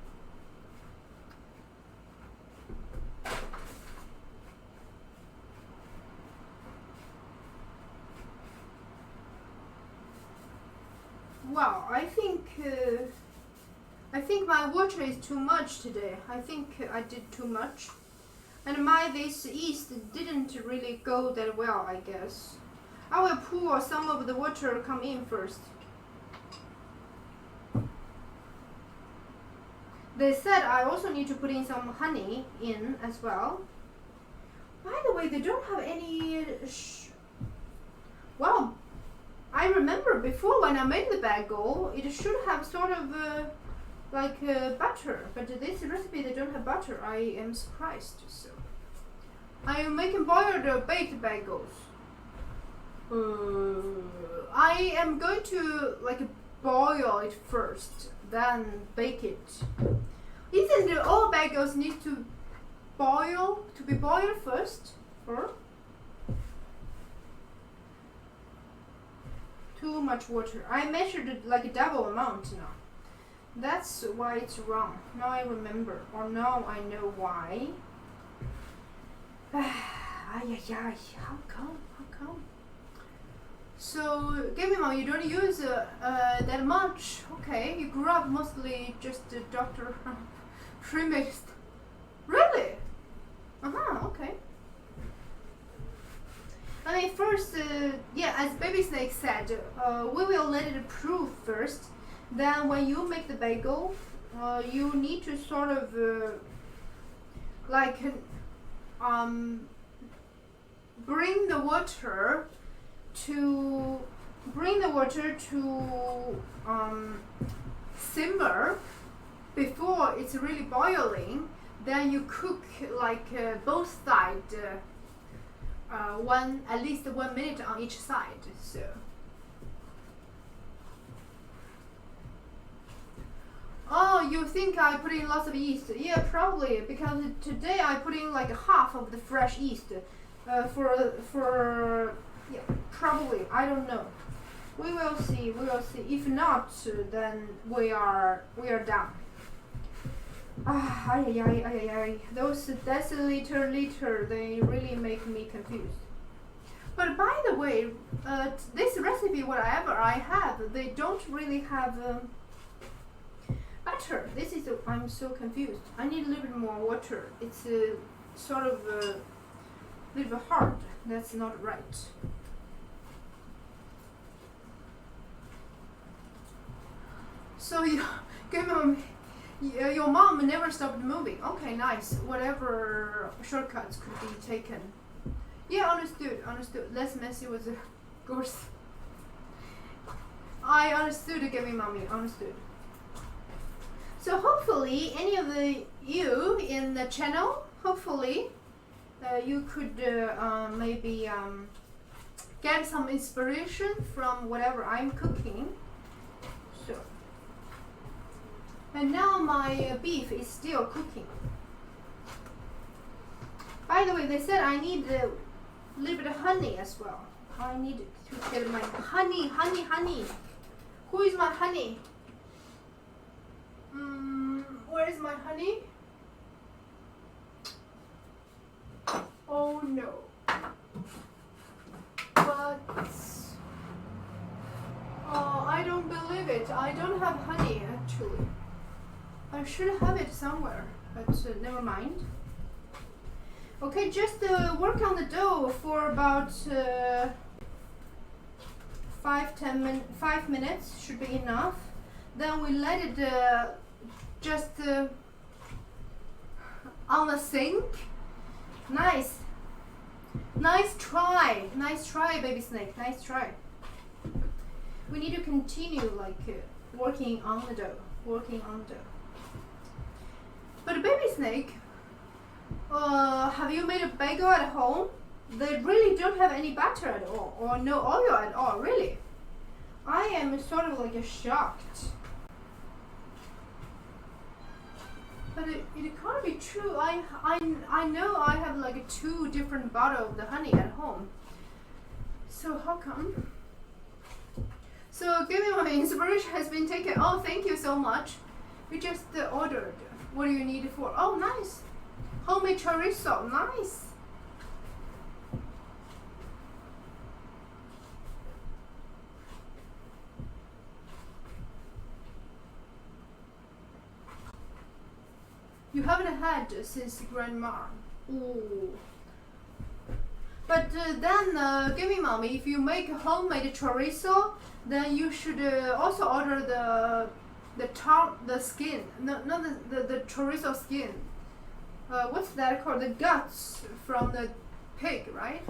Wow, I think my water is too much today. I think I did too much. And this yeast didn't really go that well, I guess. I will pour some of the water come in first. They said I also need to put in some honey in as well. By the way, they don't have any... Well, I remember before when I made the bagel, it should have sort of like butter, but this recipe they don't have butter. I am surprised. So I am making boiled baked bagels. I am going to like boil it first, then bake it. Isn't it all bagels need to be boiled first, or? Too much water. I measured it like a double amount now. That's why it's wrong. Now I remember, or now I know why. How come? So, give me mom, you don't use that much. Okay, you grew up mostly just Dr. Pre-mixed. Really? Okay. I mean, first, as Baby Snake said, we will let it proof first. Then when you make the bagel, you need to sort of bring the water to simmer before it's really boiling. Then you cook like both sides. At least 1 minute on each side. So you think I put in lots of yeast? Yeah, probably, because today I put in like half of the fresh yeast. Probably, I don't know. We will see. If not, then we are done. Those deciliter, they really make me confused. But by the way, this recipe, whatever I have, they don't really have. By batter. This is I'm so confused. I need a little bit more water. It's sort of a little bit hard. That's not right. So your mom never stopped moving. Okay, nice. Whatever shortcuts could be taken. Yeah, understood. Less messy with the course. I understood, Gabby mommy. Understood. So hopefully, any of you in the channel, hopefully, you could maybe get some inspiration from whatever I'm cooking. So. And now my beef is still cooking. By the way, they said I need a little bit of honey as well. I need to get my honey. Who is my honey? Where is my honey? Oh no. But I don't believe it. I don't have honey actually. I should have it somewhere, but never mind. Okay, just work on the dough for about 5 minutes should be enough. Then we let it just on the sink. Nice try, baby snake. Nice try. We need to continue working on the dough. But baby snake, have you made a bagel at home? They really don't have any butter at all, or no oil at all, really. I am sort of shocked. But it can't be true. I know I have 2 different bottles of the honey at home. So how come? So give me my inspiration has been taken. Oh, thank you so much. We just ordered. What do you need it for? Oh, nice. Homemade chorizo. Nice. You haven't had since grandma. Ooh. But then, give me mommy, if you make homemade chorizo, then you should also order the skin. No, not the chorizo skin. What's that called? The guts from the pig, right?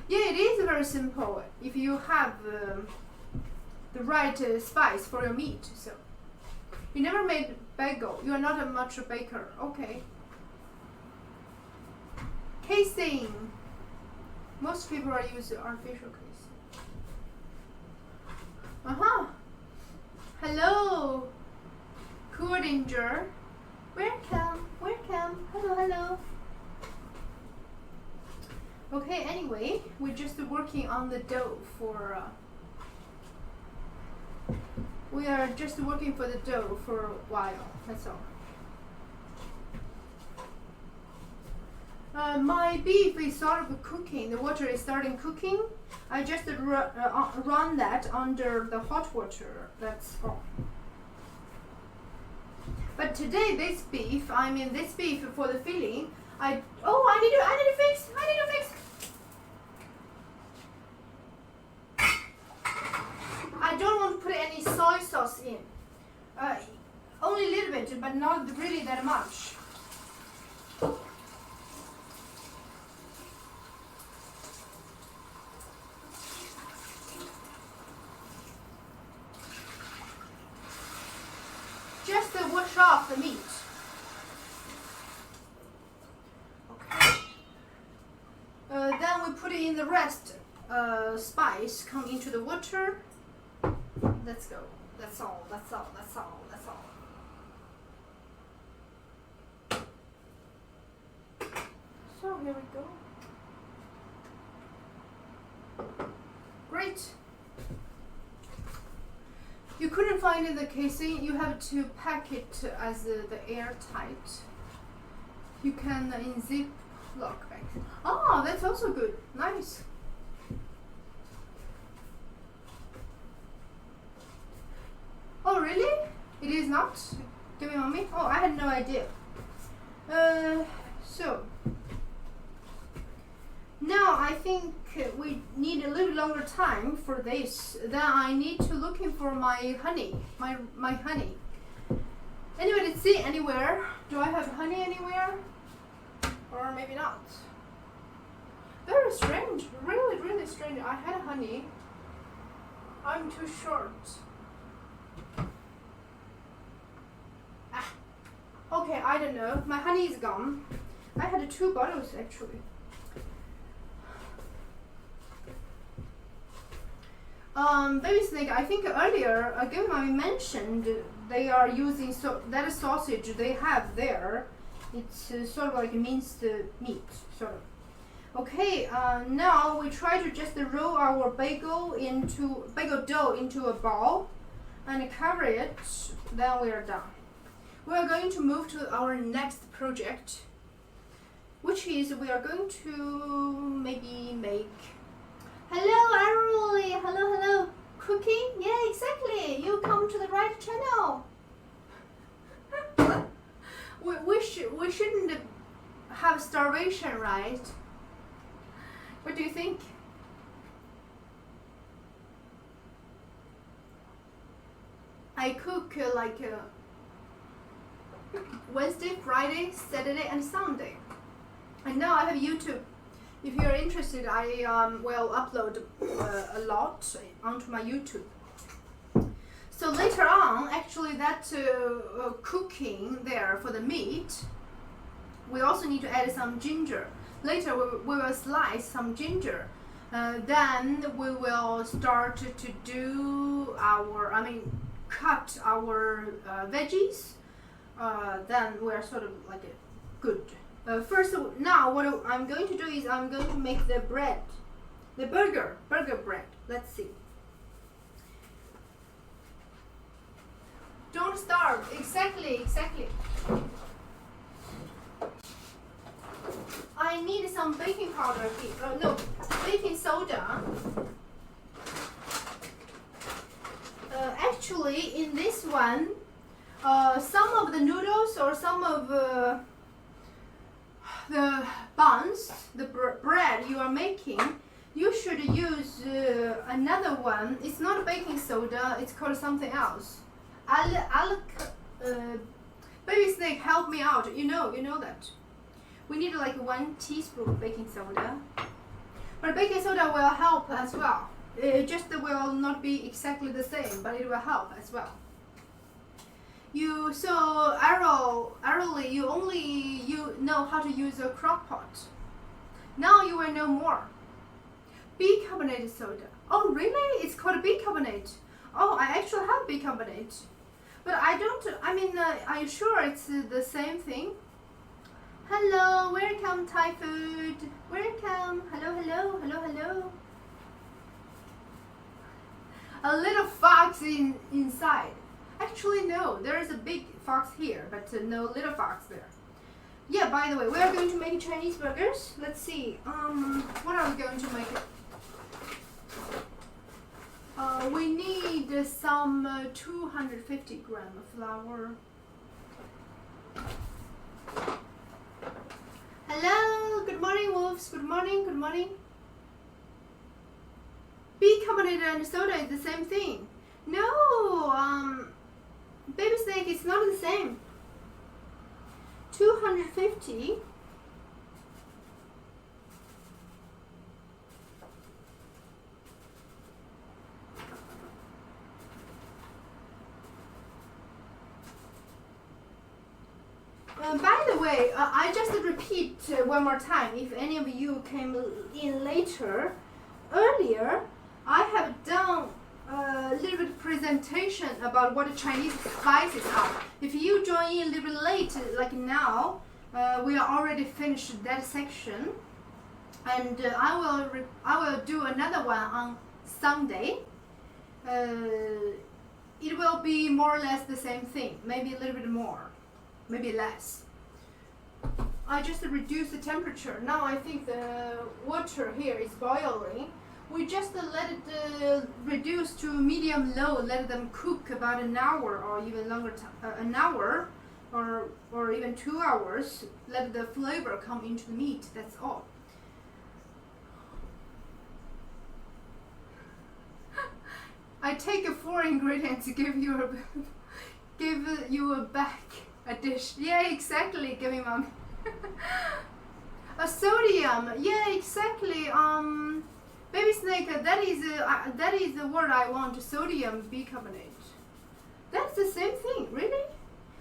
Yeah, it is very simple if you have the right spice for your meat. So you never made bagel. You are not much a baker. Okay. Casing. Most people are using artificial casing. Hello, cool danger. Welcome. Hello. Okay. Anyway, we're just working on the dough for. We are just working for the dough for a while. That's all. My beef is sort of cooking. The water is starting cooking. I just run that under the hot water. That's all. But today, this beef for the filling. I need to fix. I don't want to put any soy sauce in. Only a little bit, but not really that much. Just wash off the meat. Okay. Then we put it in the rest spice come into the water. Let's go. That's all. So here we go. Great. You couldn't find in the casing. You have to pack it as the airtight. You can in zip lock back. Oh, that's also good. Nice. is not giving on me? Oh, I had no idea. So now I think we need a little longer time for this. Then I need to looking for my honey, my honey. Anybody see anywhere? Do I have honey anywhere? Or maybe not. Very strange, really strange. I had honey. I'm too short. Okay, I don't know. My honey is gone. I had 2 bottles actually. Baby snake, I think earlier I mentioned they are using that sausage they have there. It's sort of like minced meat, sort of. Okay, now we try to just roll our bagel dough into a ball and cover it. Then we are done. We are going to move to our next project, which is we are going to maybe make. Hello, Arroy. Hello. Cooking? Yeah, exactly. You come to the right channel. we shouldn't have starvation, right? What do you think? I cook Wednesday, Friday, Saturday, and Sunday. And now I have YouTube. If you're interested, I will upload a lot onto my YouTube. So later on, actually that cooking there for the meat, we also need to add some ginger. Later we will slice some ginger. Then we will start to do cut our veggies. Then we're sort of like good. First, now what I'm going to do is I'm going to make the bread, the burger bread. Let's see. Don't starve. Exactly. I need some baking powder here. No, baking soda. Actually, in this one, some of the noodles or some of the buns, the bread you are making, you should use another one. It's not baking soda, it's called something else. Baby snake, help me out. You know that. We need like 1 teaspoon baking soda. But baking soda will help as well. It just will not be exactly the same, but it will help as well. Arrowly, you know how to use a crock pot. Now you will know more. Bicarbonate soda. Oh really? It's called bicarbonate. Oh, I actually have bicarbonate. But are you sure it's the same thing? Hello, welcome Thai food. Welcome. Hello. A little fox inside. Actually, no, there is a big fox here, but no little fox there. Yeah, by the way, we are going to make Chinese burgers. Let's see, what are we going to make? We need some 250 grams of flour. Hello, good morning, wolves. Good morning. Bicarbonate and soda is the same thing. No, baby snake, it's not the same. 250. By the way, I just repeat one more time. If any of you came in later, earlier, I have done a little bit presentation about what the Chinese spices are. If you join in a little bit late, like now, we are already finished that section, and I will do another one on Sunday. It will be more or less the same thing, maybe a little bit more, maybe less. I just reduced the temperature. Now I think the water here is boiling. We just let it reduce to medium low, let them cook about an hour or even longer an hour or even 2 hours. Let the flavor come into the meat, that's all. I take 4 ingredients to give you back a dish. Yeah, exactly, give me mom. A sodium, yeah, exactly. Baby snake, that is the word I want, sodium bicarbonate. That's the same thing, really?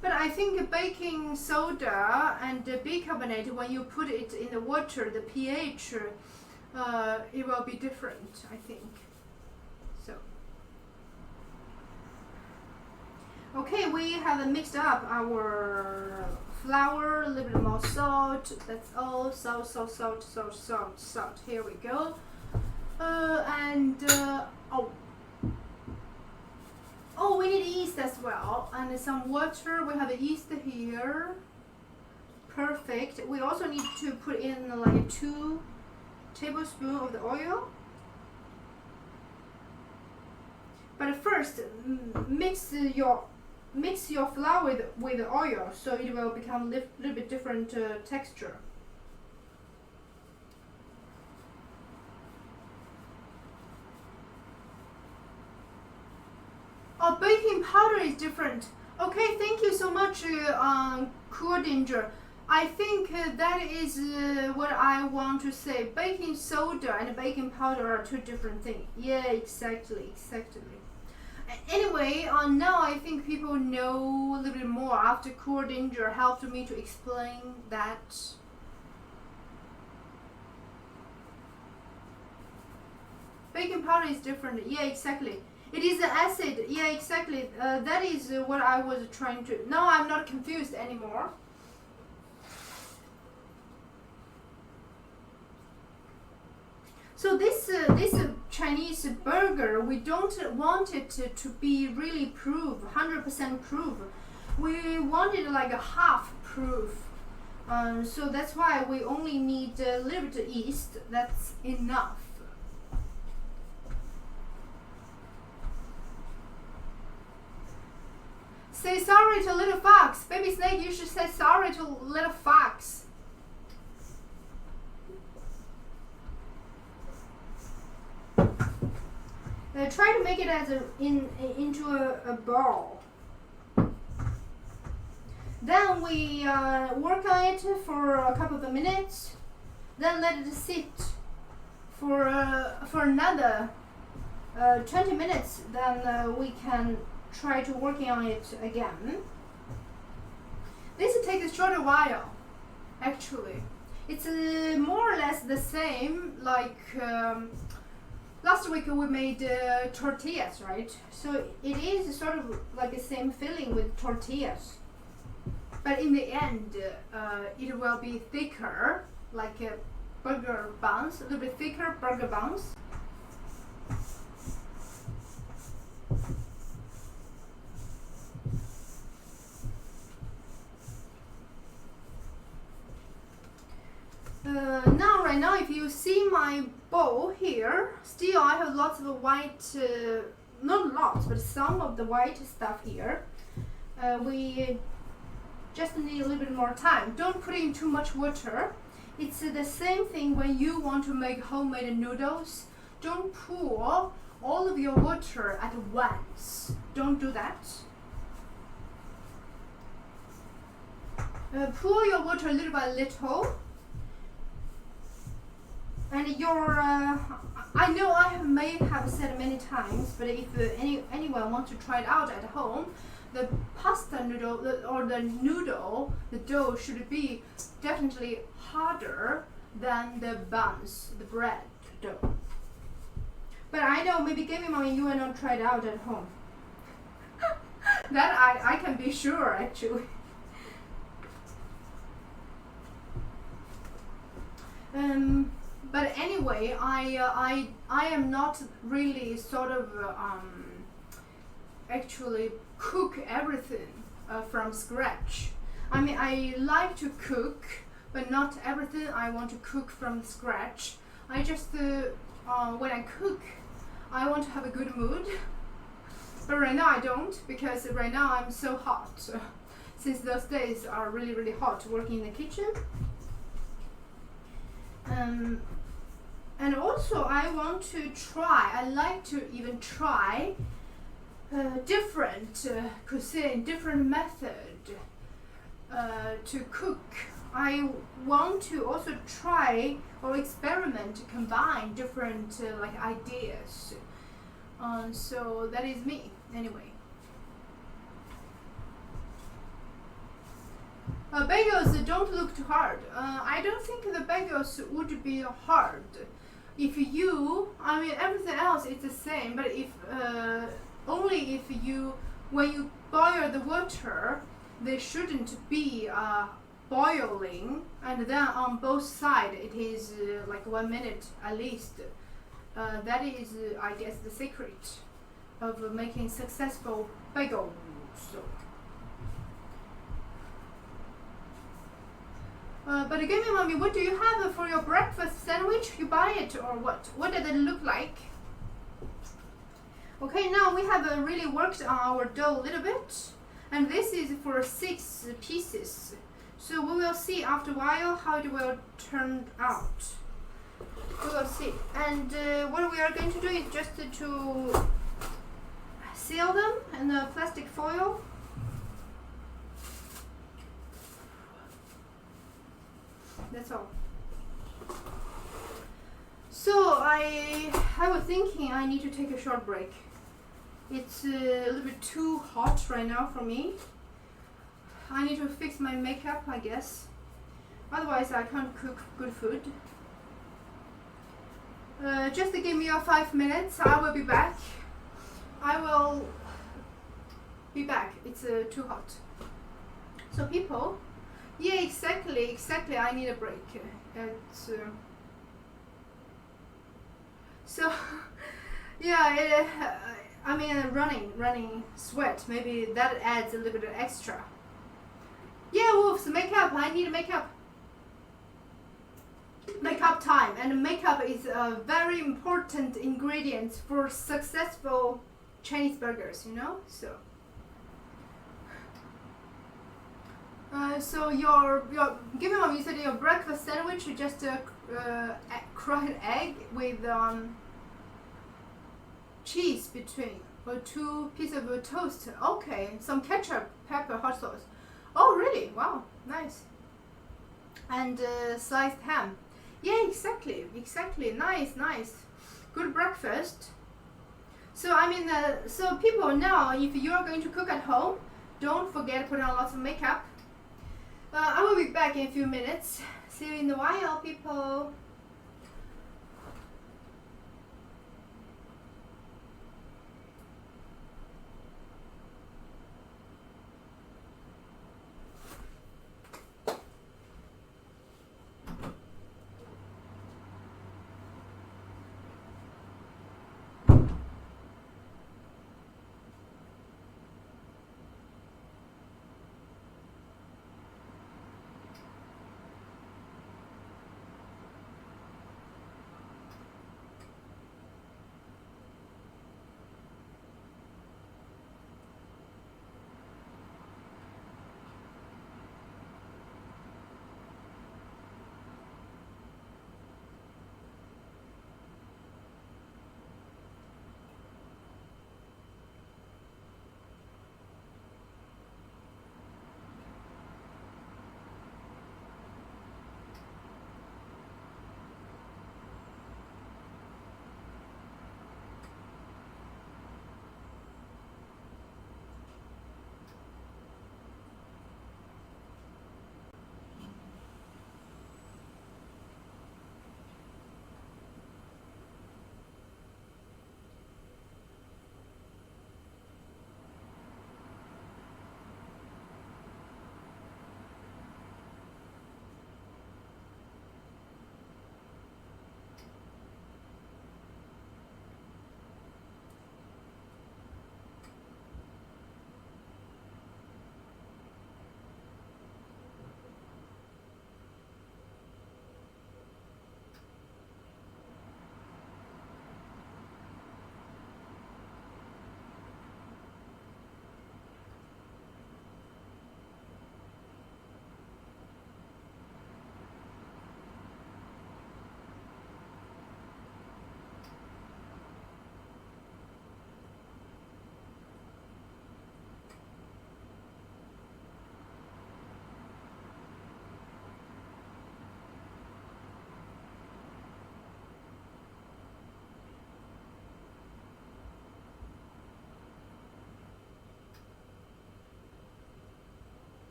But I think baking soda and bicarbonate, when you put it in the water, the pH, it will be different, I think. So. Okay, we have mixed up our flour, a little bit more salt. That's all. Salt. Here we go. Oh, we need yeast as well, and some water. We have yeast here. Perfect. We also need to put in like 2 tablespoons of the oil. But first, mix your flour with the oil, so it will become a little bit different texture. Oh, baking powder is different. Okay, thank you so much, Cool Danger. I think that is what I want to say. Baking soda and baking powder are 2 different things. Yeah, exactly. Anyway, now I think people know a little bit more after Cool Danger helped me to explain that. Baking powder is different. Yeah, exactly. It is the acid. Yeah, exactly. That is what I was trying to. Now I'm not confused anymore. So this Chinese burger, we don't want it to be really proof, 100% proof. We want it like a half proof. So that's why we only need a little bit of yeast. That's enough. Say sorry to little fox. Baby snake, you should say sorry to little fox. Try to make it as into a ball. Then we work on it for a couple of minutes. Then let it sit for another 20 minutes. Then we can try to working on it again. This takes a shorter while, actually. It's more or less the same like last week we made tortillas, right? So it is sort of like the same feeling with tortillas. But in the end, it will be thicker, like burger buns, a little bit thicker burger buns. Right now, if you see my bowl here, still I have lots of white, not lots, but some of the white stuff here. We just need a little bit more time. Don't put in too much water. It's the same thing when you want to make homemade noodles. Don't pour all of your water at once. Don't do that. Pour your water little by little. And I know I may have said many times, but if anyone wants to try it out at home, the pasta noodle or the noodle, the dough should be definitely harder than the buns, the bread dough. But I know maybe Gaming Mommy, you will not try it out at home. That I can be sure actually. But anyway, I am not really sort of actually cook everything from scratch. I mean, I like to cook, but not everything I want to cook from scratch. I just when I cook, I want to have a good mood. But right now I don't, because right now I'm so hot. Since those days are really, really hot working in the kitchen. And also I want to try, I like to even try different cuisine, different method to cook. I want to also try or experiment to combine different like ideas. So that is me anyway. Bagels don't look too hard. I don't think the bagels would be hard. If you, I mean everything else is the same, but if only if you, when you boil the water, they shouldn't be boiling, and then on both sides it is like 1 minute at least. That is, I guess, the secret of making successful bagels. But give me, mommy, what do you have for your breakfast sandwich? You buy it or what? What does it look like? Okay, now we have really worked on our dough a little bit, and this is for 6 pieces. So we will see after a while how it will turn out. We will see. And what we are going to do is just to seal them in the plastic foil. That's all. So I was thinking I need to take a short break. It's a little bit too hot right now for me. I need to fix my makeup, I guess. Otherwise I can't cook good food. Just give me 5 minutes, I will be back. I will be back. It's too hot. So people, yeah, exactly. I need a break. It's, so, yeah, I mean, running sweat. Maybe that adds a little bit of extra. Yeah, Wolves, makeup. I need makeup. Makeup time, and makeup is a very important ingredient for successful Chinese burgers. You know, so. So your give me one. You said your breakfast sandwich, you just cracked egg with cheese between, or 2 pieces of toast. Okay, some ketchup, pepper, hot sauce. Oh really? Wow, nice. And sliced ham. Yeah, exactly. Nice. Good breakfast. So I mean, so people, now if you are going to cook at home, don't forget to put on lots of makeup. I will be back in a few minutes. See you in a while, people.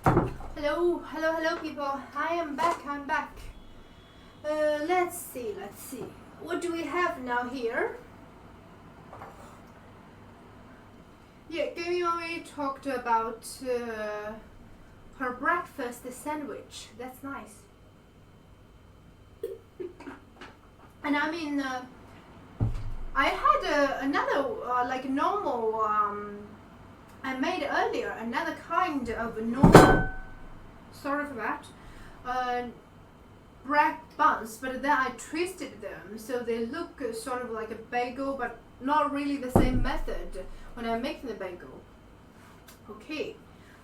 Hello people. I'm back. Let's see. What do we have now here? Yeah, Gammy Mommy talked about her breakfast sandwich. That's nice. And I mean, I had another like normal. I made earlier another kind of normal. Sorry for that. Bread buns, but then I twisted them so they look sort of like a bagel, but not really the same method when I'm making the bagel. Okay,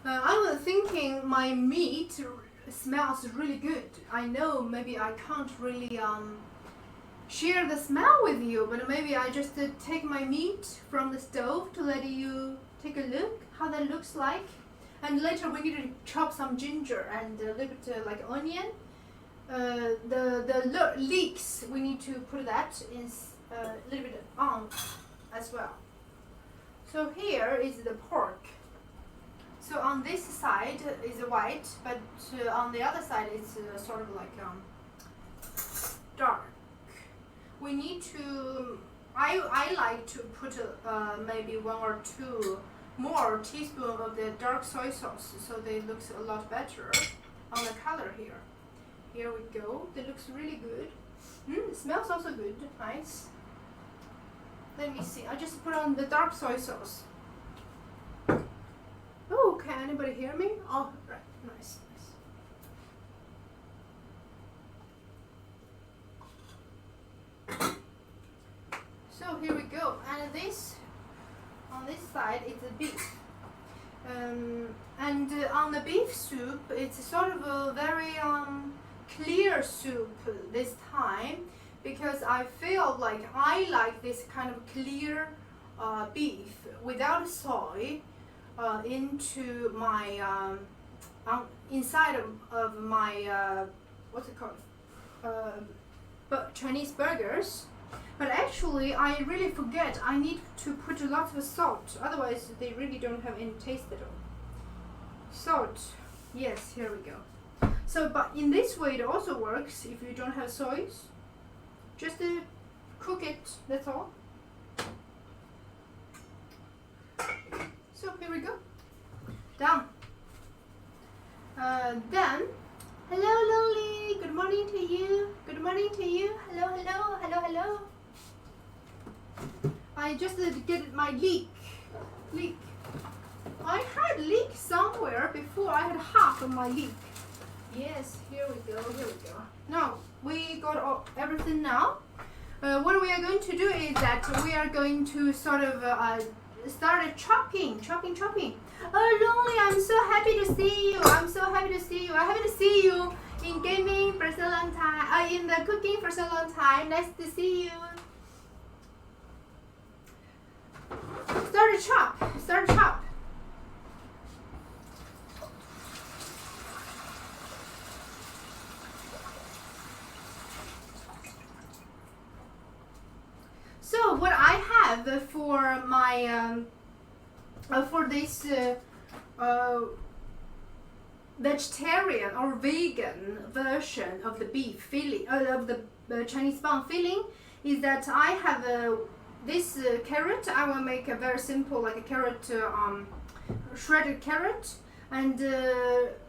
I was thinking my meat smells really good. I know maybe I can't really share the smell with you, but maybe I just take my meat from the stove to let you take a look how that looks like. And later we need to chop some ginger and a little bit like onion. The leeks, we need to put that in a little bit on as well. So here is the pork. So on this side is white, but on the other side it's sort of like dark. We need to, I like to put maybe 1 or 2 more teaspoons of the dark soy sauce, so they looks a lot better on the color here. Here we go. It looks really good. It smells also good. Nice. Let me see. I just put on the dark soy sauce. Oh, can anybody hear me? Oh, right. Nice. So here we go. And this, on this side, is the beef. And on the beef soup, it's sort of a very clear soup this time, because I feel like I like this kind of clear beef without soy into my inside of my what's it called, Chinese burgers. But actually I really forget I need to put a lot of salt, otherwise they really don't have any taste at all. Salt, yes, here we go. So, but in this way it also works if you don't have soys. Just cook it, that's all. So here we go. Done. Then, hello Lily, good morning to you. Good morning to you. Hello. I just get my leek. I had leek somewhere before. I had half of my leek. Yes, here we go. Now we got everything now. What we are going to do is that we are going to sort of start chopping. Oh, Lonely, I'm so happy to see you. I haven't seen you in gaming for so long time. In the cooking for so long time. Nice to see you. Start to chop. So what I have for my for this vegetarian or vegan version of the beef filling of the Chinese bun filling is that I have this carrot. I will make a very simple like a carrot shredded carrot, and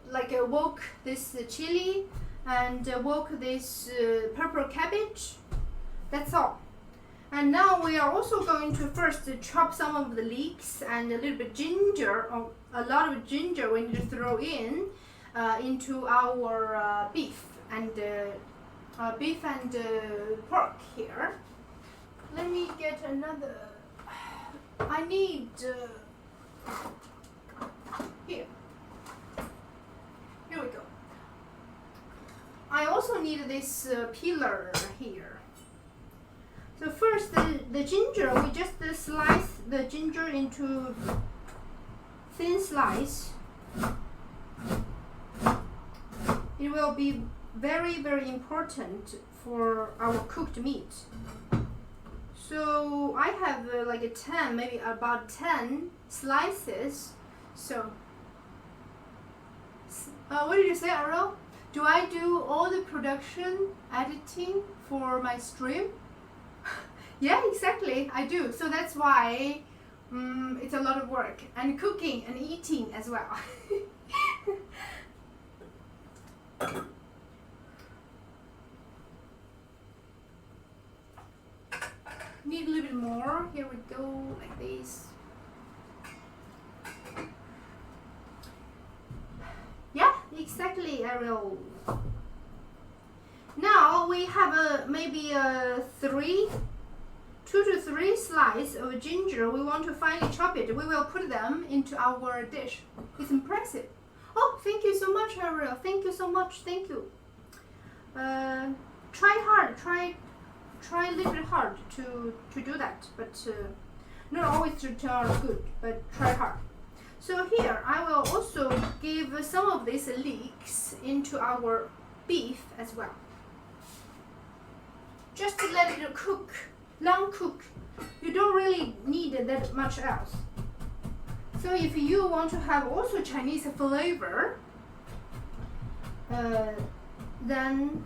like wok this chili and wok this purple cabbage. That's all. And now we are also going to first chop some of the leeks and a little bit ginger, or a lot of ginger we need to throw in into our beef and pork here. Let me get another. I need here. Here we go. I also need this peeler here. So first, the ginger, we just slice the ginger into thin slice. It will be very, very important for our cooked meat. So I have like a 10, maybe about 10 slices. So Yes. What did you say, Ariel? Do I do all the production editing for my stream? Yeah, exactly. I do. So that's why it's a lot of work, and cooking and eating as well. Need a little bit more. Here we go, like this. Yeah, exactly, Ariel. Now we have maybe 2 to 3 slices of ginger. We want to finely chop it. We will put them into our dish. It's impressive. Oh, thank you so much, Ariel. Thank you so much. Thank you. Try hard. Try a little bit hard to do that, but not always to turn out good. But try hard. So here I will also give some of these leeks into our beef as well. Just to let it cook, long cook. You don't really need that much else. So if you want to have also Chinese flavor, then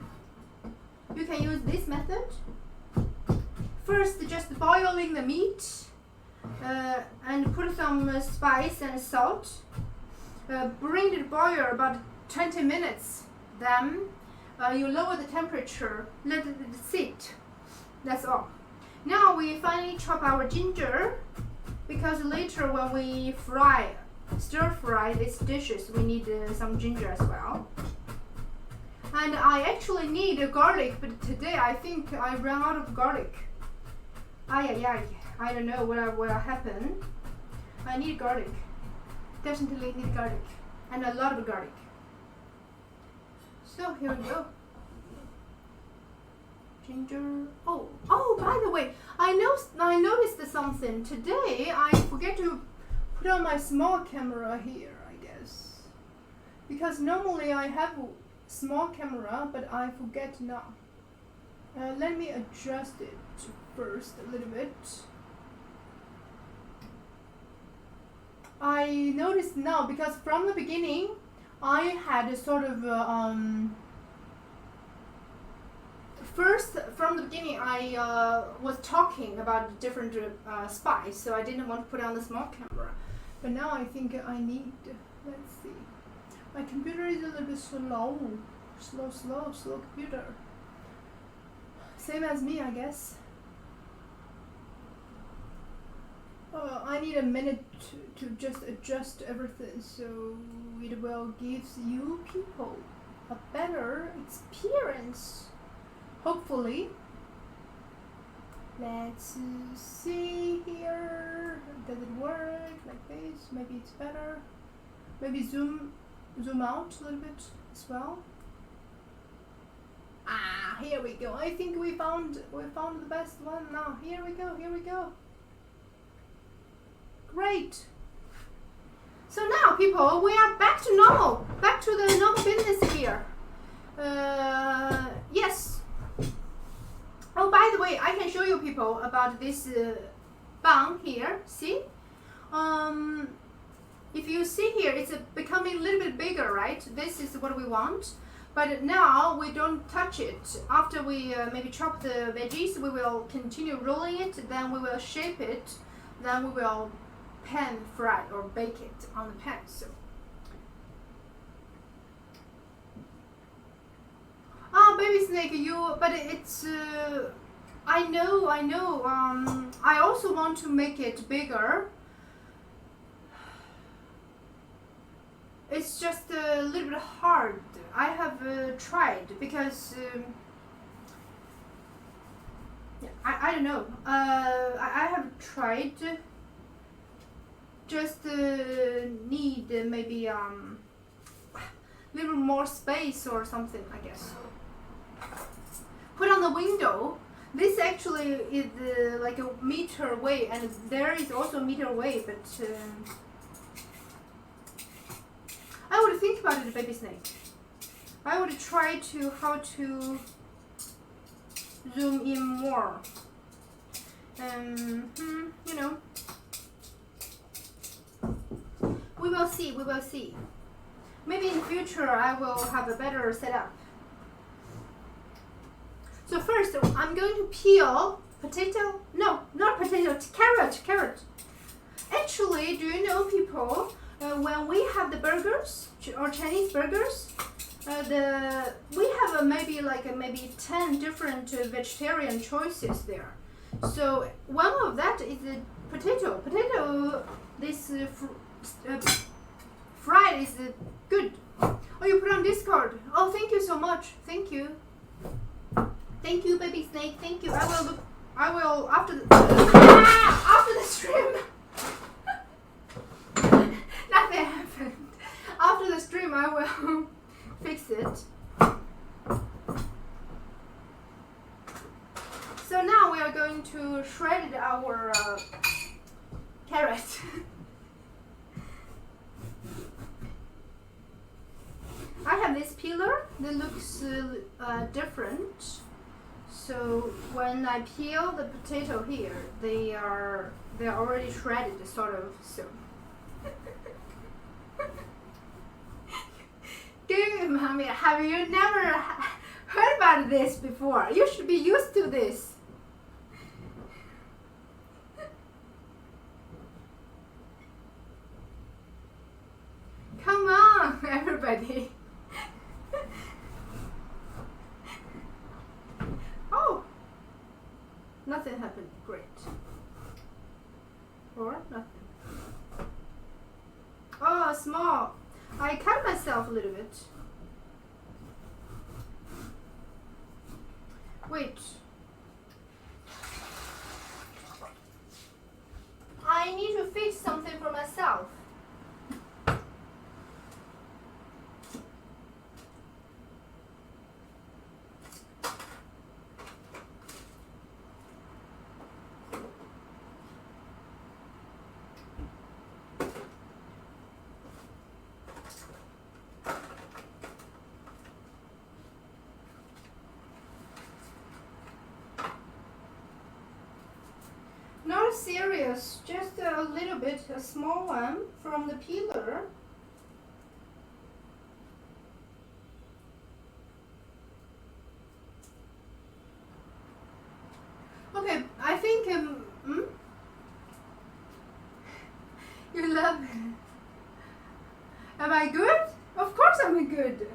you can use this method. First, just boiling the meat and put some spice and salt. Bring it boil about 20 minutes. Then you lower the temperature, let it sit. That's all. Now we finally chop our ginger, because later when we stir fry these dishes, we need some ginger as well. And I actually need garlic, but today I think I ran out of garlic. I don't know what will happen. I need garlic. Definitely need garlic. And a lot of garlic. So here we go. Ginger. Oh, by the way, I noticed something. Today I forget to put on my small camera here, I guess. Because normally I have a small camera, but I forget now. Let me adjust it first a little bit. I noticed now, because from the beginning I had a sort of from the beginning I was talking about different spice, so I didn't want to put on the small camera. But now I think I need. Let's see. My computer is a little bit slow computer. Same as me, I guess. I need a minute to just adjust everything, so it will give you people a better experience. Hopefully. Let's see here. Does it work like this? Maybe it's better. Maybe zoom out a little bit as well. Here we go. I think we found the best one now. Here we go. Great. So now, people, we are back to normal. Back to the normal business here. Yes. Oh, by the way, I can show you people about this bun here. See? If you see here, it's becoming a little bit bigger, right? This is what we want. But now we don't touch it. After we maybe chop the veggies, we will continue rolling it. Then we will shape it. Then we will pan fry or bake it on the pan. So. Baby snake, but it's. I know. I also want to make it bigger. It's just a little bit hard. I have tried because I don't know. I have tried. Just need maybe a little more space or something, I guess. Put on the window. This actually is like a meter away, and there is also a meter away, but I would think about it, baby snake. I would try how to zoom in more. You know. We will see. Maybe in future I will have a better setup. So first, I'm going to peel potato. No, not potato. Carrot. Actually, do you know, people? When we have the burgers or Chinese burgers, we have maybe 10 different vegetarian choices there. So one of that is the potato. This fried is good. Oh, you put on Discord. Oh, thank you so much. Thank you, baby snake. Thank you. I will after the stream. Nothing happened. After the stream, I will fix it. So now we are going to shred our carrot. I have this peeler that looks different. So when I peel the potato here, they're already shredded, sort of. So. Good, mommy. Have you never heard about this before? You should be used to this. Come on, everybody. Oh, nothing happened. Great. Or nothing. Oh, small. I cut myself a little bit. Wait. I need to fix something for myself. Not serious, just a little bit, a small one from the peeler. Okay, I think you love it. Am I good? Of course I'm good.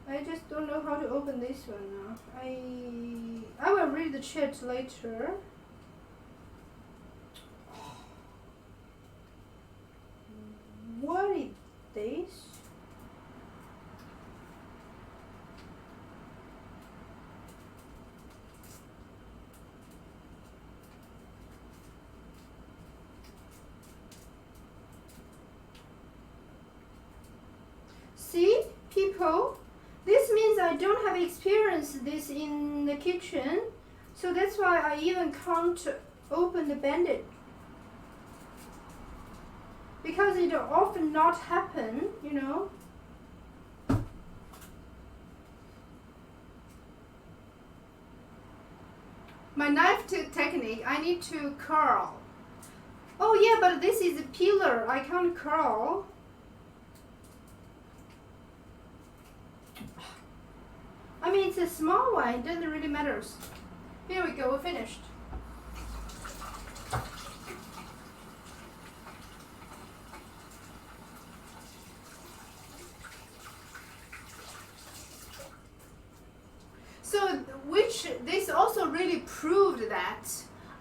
I just don't know how to open this one now. I will read the chat later. What is this? See, people? This means I don't have experienced this in the kitchen, so that's why I even can't open the bandage. Because it often not happen, you know. My knife technique, I need to curl. Oh yeah, but this is a peeler, I can't curl. I mean, it's a small one, it doesn't really matter. Here we go, we're finished. So, this also really proved that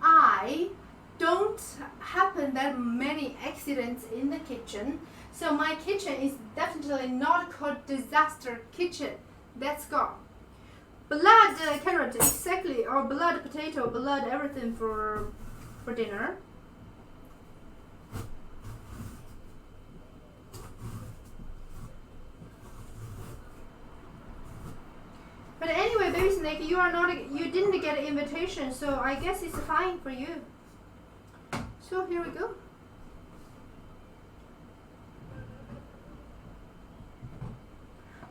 I don't happen that many accidents in the kitchen. So my kitchen is definitely not called disaster kitchen. That's gone. Blood carrot, exactly, or blood potato, blood everything for dinner. But anyway, baby snake, you didn't get an invitation, so I guess it's fine for you. So here we go.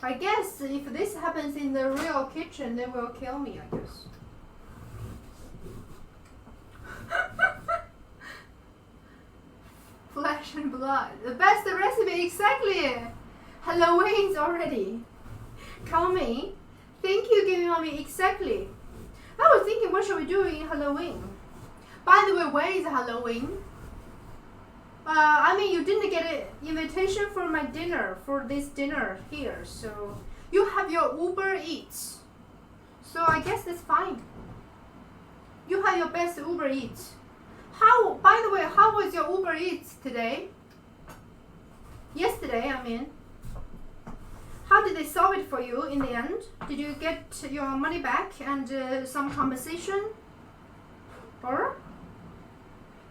I guess if this happens in the real kitchen, they will kill me, I guess. Flesh and blood. blood. The best recipe, exactly. Halloween's already coming. Thank you, giving mommy, exactly. I was thinking, what should we do in Halloween? By the way, where is Halloween? I mean, you didn't get an invitation for my dinner, for this dinner here, so you have your Uber Eats. So I guess that's fine. You have your best Uber Eats. How, by the way, how was your Uber Eats today? Yesterday, I mean. How did they solve it for you in the end? Did you get your money back and some compensation? Or?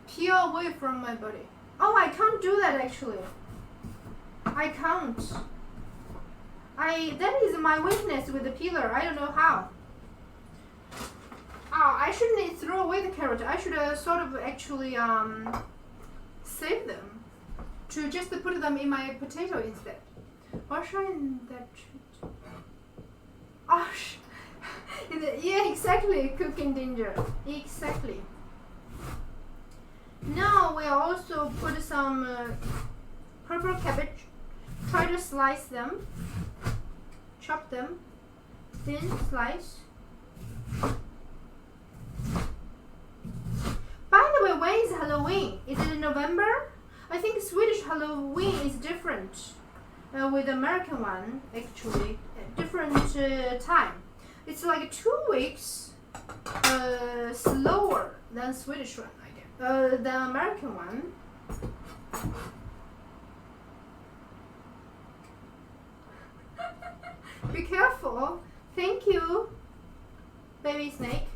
Peel away from my body. Oh, I can't do that actually. I can't. That is my weakness with the peeler. I don't know how. I shouldn't throw away the carrot. I should sort of actually save them to just put them in my potato instead. Or should I in that? Oh, yeah, exactly. Cooking danger. Exactly. Now we also put some purple cabbage. Try to slice them. Chop them. Thin slice. By the way, when is Halloween? Is it in November? I think Swedish Halloween is different with American one, actually. Different time. It's like 2 weeks slower than Swedish one, I guess. The American one. Be careful. Thank you, baby snake.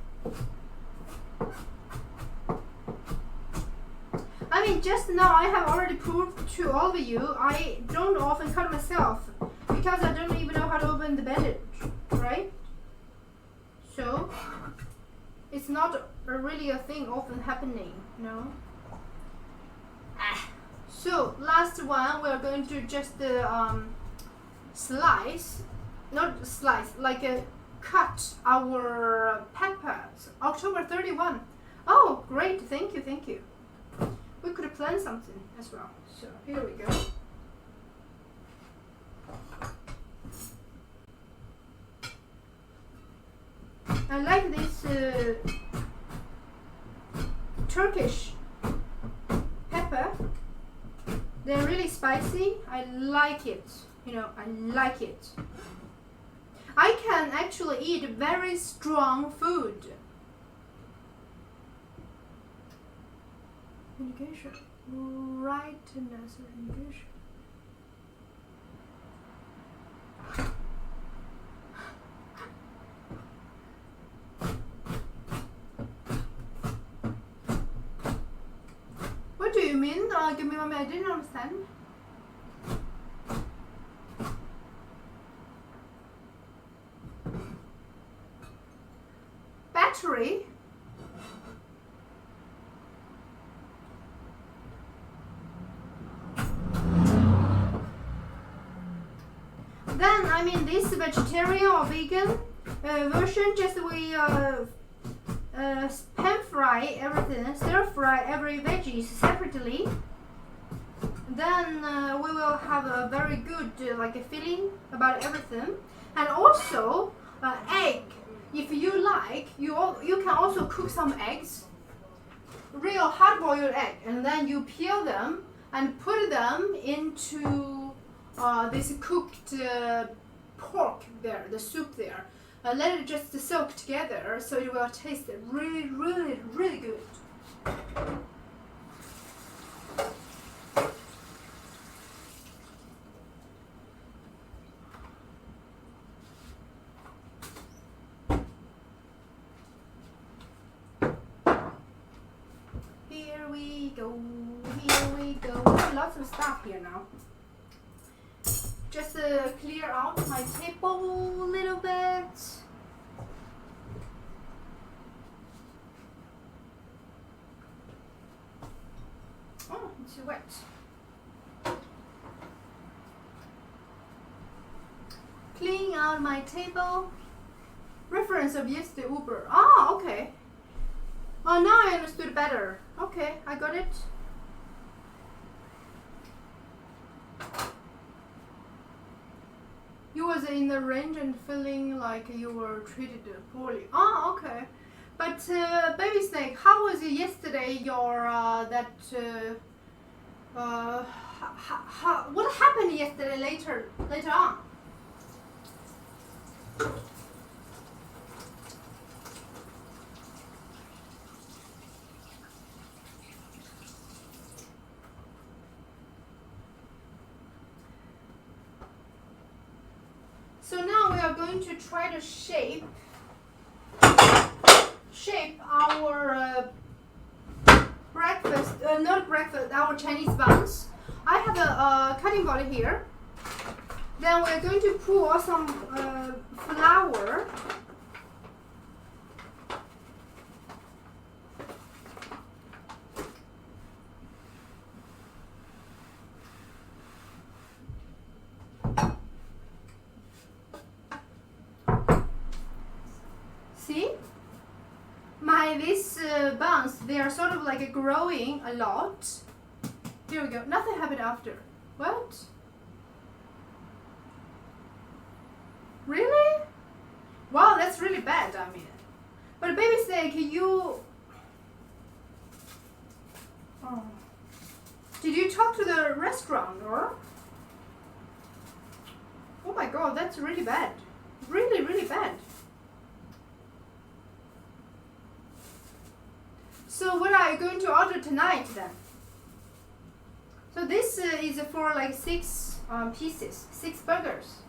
I mean, just now I have already proved to all of you I don't often cut myself because I don't even know how to open the bandage, right? So it's not really a thing often happening, you know. So last one, we are going to just slice, not slice, like cut our peppers. October 31. Oh, great! Thank you, thank you. We could plan something as well. So here we go. I like this Turkish pepper. They're really spicy. I like it. You know, I like it. I can actually eat very strong food. Indication. Rightness of indication. What do you mean? Give me mommy, I didn't understand. Battery? Then, I mean, this vegetarian or vegan version, just we pan fry everything, stir fry every veggies separately. Then we will have a very good like a feeling about everything. And also egg. If you like, you can also cook some eggs, real hard-boiled egg, and then you peel them and put them into this cooked pork there, the soup there. Let it just soak together, so it will taste really, really, really good. Here we go, here we go. Lots of stuff here now. Just clear out my table a little bit. Oh, it's wet. Clean out my table. Reference of yesterday Uber. Ah, okay. Oh, now I understood better. Okay, I got it. was in the range and feeling like you were treated poorly. Oh, okay. But baby snake, how was it yesterday? Your what happened yesterday later on? So now we are going to try to shape our breakfast, not breakfast, our Chinese buns. I have a cutting board here. Then we're going to pour some flour. See? These buns, they are sort of like growing a lot. Here we go. Nothing happened after. What? Really? Wow, that's really bad, I mean. But baby snake, you... Oh. Did you talk to the restaurant or? Oh my god, that's really bad. Really, really bad. So what are you going to order tonight then? So this is for like 6 pieces, 6 burgers.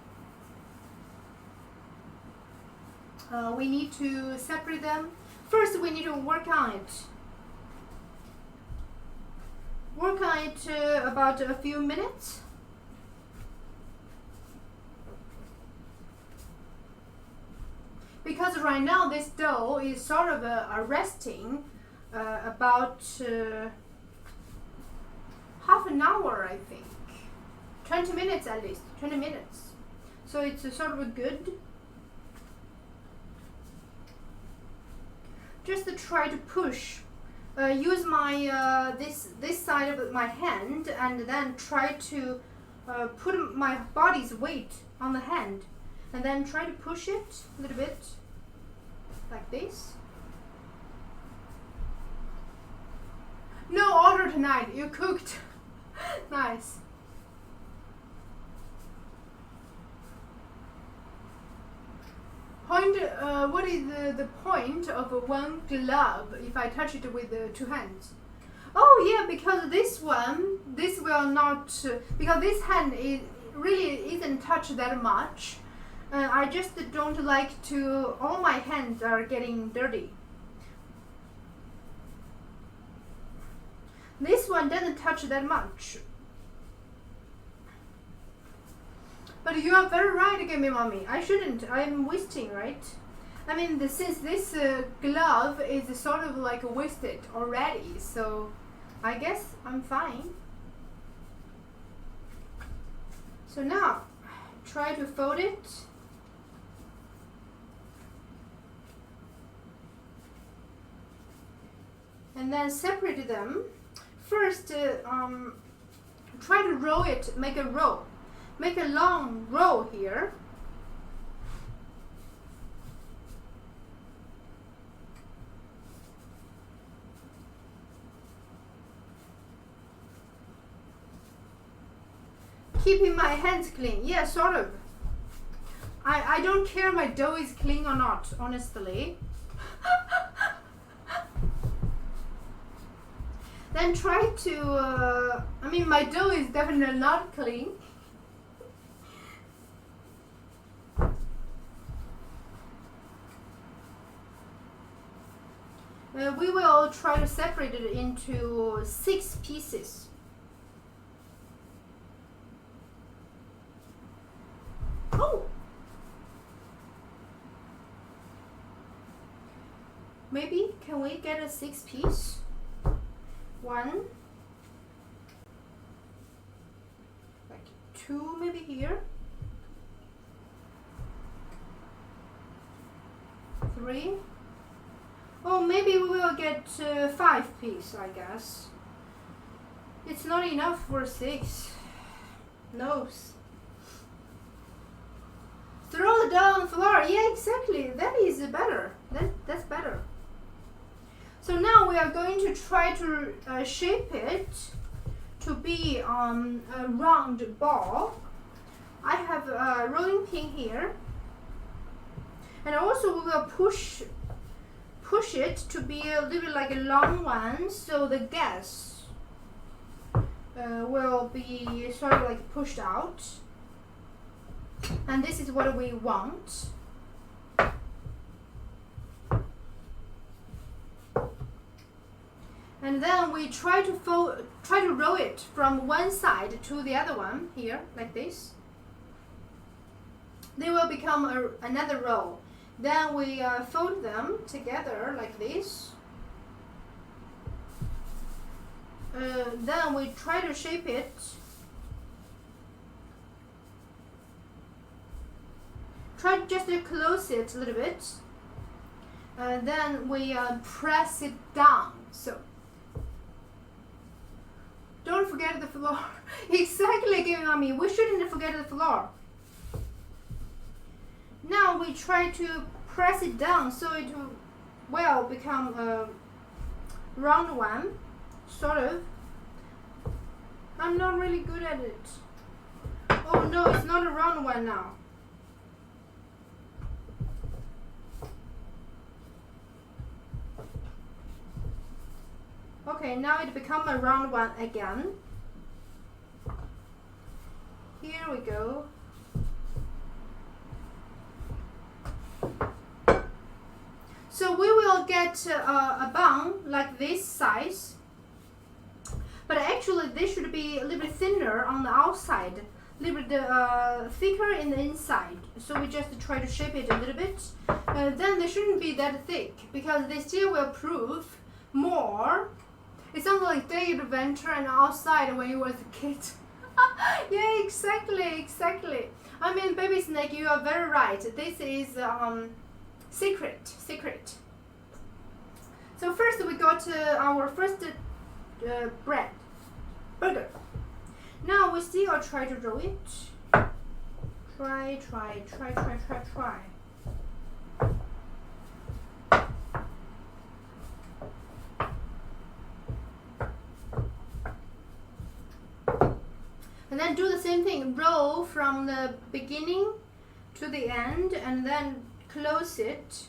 We need to separate them. First we need to work on it. Work on it about a few minutes. Because right now this dough is sort of resting about half an hour, I think. 20 minutes at least, 20 minutes. So it's sort of good. Just to try to push. Use my this side of my hand and then try to put my body's weight on the hand and then try to push it a little bit like this. No order tonight, you cooked. Nice. What is the point of one glove if I touch it with 2 hands? Oh yeah, because this will not, because this hand really isn't touched that much. I just don't like to, all my hands are getting dirty. This one doesn't touch that much. But you are very right, Gimme Mommy. I shouldn't. I'm wasting, right? I mean, since this glove is sort of like wasted already, so I guess I'm fine. So now, try to fold it. And then separate them. First, try to roll it, make a roll. Make a long roll here. Keeping my hands clean. Yeah, sort of. I don't care my dough is clean or not, honestly. Then try to, I mean, my dough is definitely not clean. We will try to separate it into 6 pieces. Oh! Maybe, can we get a 6 piece? 1, like 2 maybe here, 3. Oh, maybe we will get 5 piece, I guess. It's not enough for 6. No. Throw the dough on the floor. Yeah, exactly. That is better. That's better. So now we are going to try to shape it to be a round ball. I have a rolling pin here, and also we will push it to be a little bit like a long one, so the gas will be sort of like pushed out. And this is what we want. And then we try to roll it from one side to the other one here, like this. They will become another roll. Then we fold them together like this. Then we try to shape it. Try just to close it a little bit. Then we press it down. So don't forget the floor. Exactly, giving on me. We shouldn't forget the floor. Now we try to press it down so it will become a round one, sort of. I'm not really good at it. Oh no, it's not a round one now. Okay, now it becomes a round one again. Here we go. So we will get a bun like this size, but actually this should be a little bit thinner on the outside, a little bit thicker in the inside. So we just try to shape it a little bit. Then they shouldn't be that thick because they still will prove more. It sounds like day adventure and outside when you was a kid. Yeah, exactly. I mean, baby snake, you are very right. This is secret. So first we got our first burger. Now we still try to roll it. Try. And then do the same thing, roll from the beginning to the end and then close it.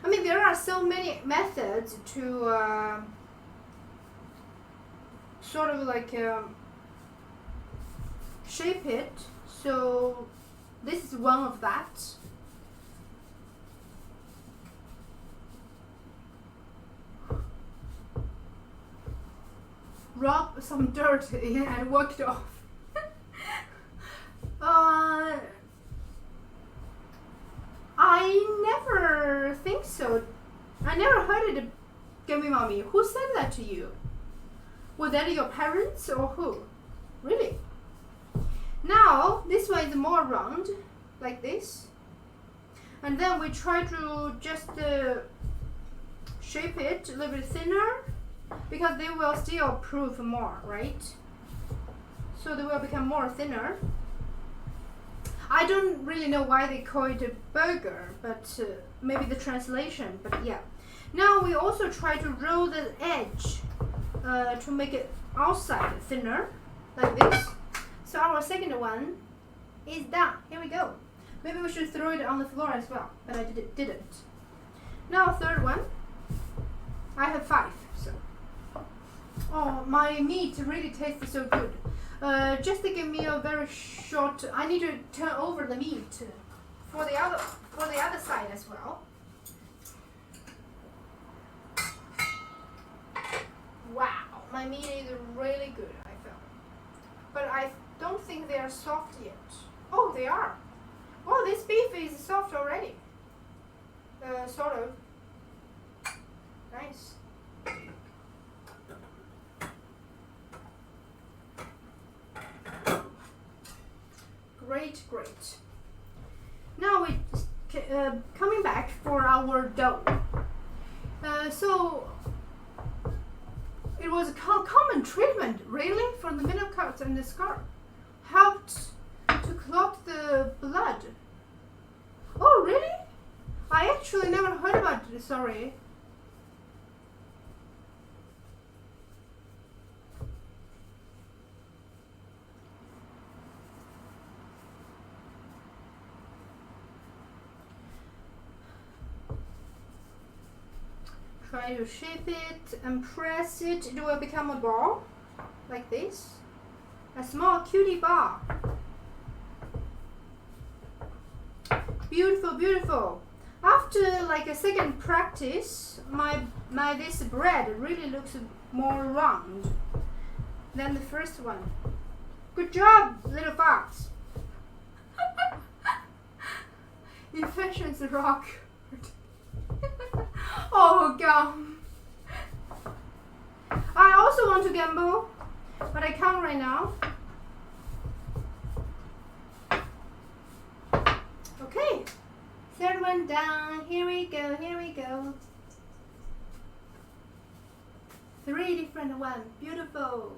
I mean, there are so many methods to sort of like shape it. So this is one of that. Rub some dirt in and work it off. I never think so. I never heard it. Gimme mommy. Who said that to you? Was that your parents or who? Really? Now this one is more round, like this. And then we try to just shape it a little bit thinner, because they will still prove more, right? So they will become more thinner. I don't really know why they call it a burger, but maybe the translation, but yeah. Now we also try to roll the edge to make it outside thinner, like this. So our second one is done. Here we go. Maybe we should throw it on the floor as well, but I didn't. Now third one. I have 5, so. Oh, my meat really tastes so good. Just to give me a very short. I need to turn over the meat for the other side as well. Wow, my meat is really good, I feel. But I don't think they are soft yet. Oh, they are. Oh, this beef is soft already. Sort of. Nice. Great. Now we coming back for our dough. So it was a common treatment, really, for the middle cut and the scarf. Helped to clot the blood. Oh, really? I actually never heard about it, sorry. Try to shape it and press it. It will become a ball, like this. A small cutie ball. Beautiful, beautiful. After like a second practice, my this bread really looks more round than the first one. Good job, little fox. Efficiency rock. Oh god. I also want to gamble, but I can't right now. Okay. Third one down. Here we go, here we go. 3 different ones. Beautiful.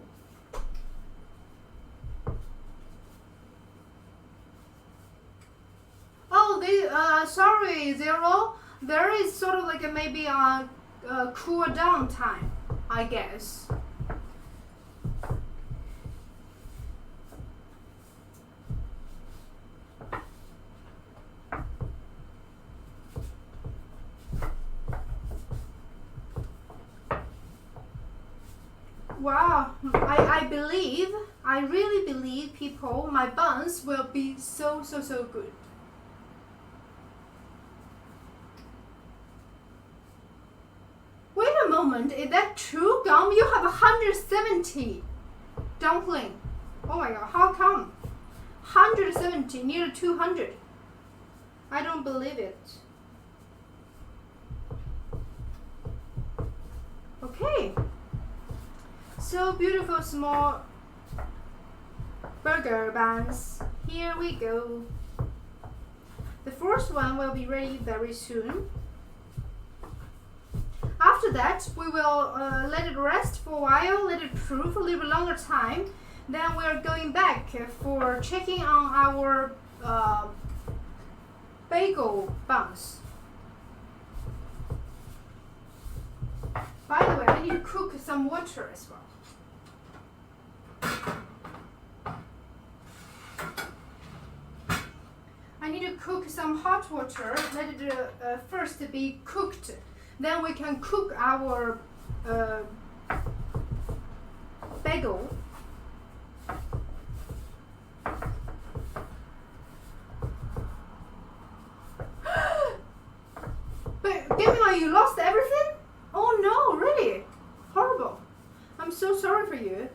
Oh, sorry, Zero. There is sort of like maybe a cool down time, I guess. Wow, I really believe people, my buns will be so good. Wait a moment, is that true, Gum? You have 170 dumpling. Oh my god, how come? 170, near 200. I don't believe it. Okay. So beautiful small burger buns. Here we go. The first one will be ready very soon. After that, we will let it rest for a while, let it proof a little longer time. Then we're going back for checking on our bagel buns. By the way, I need to cook some water as well. I need to cook some hot water, let it first be cooked. Then we can cook our bagel. But Gemini, you lost everything? Oh no, really? Horrible. I'm so sorry for you.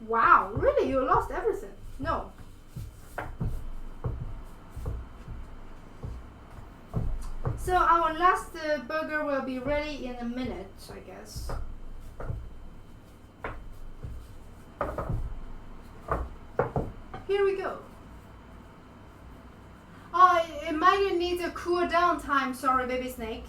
Wow, really? You lost everything? No. So our last burger will be ready in a minute, I guess. Here we go. Oh, it might need a cool down time. Sorry, baby snake.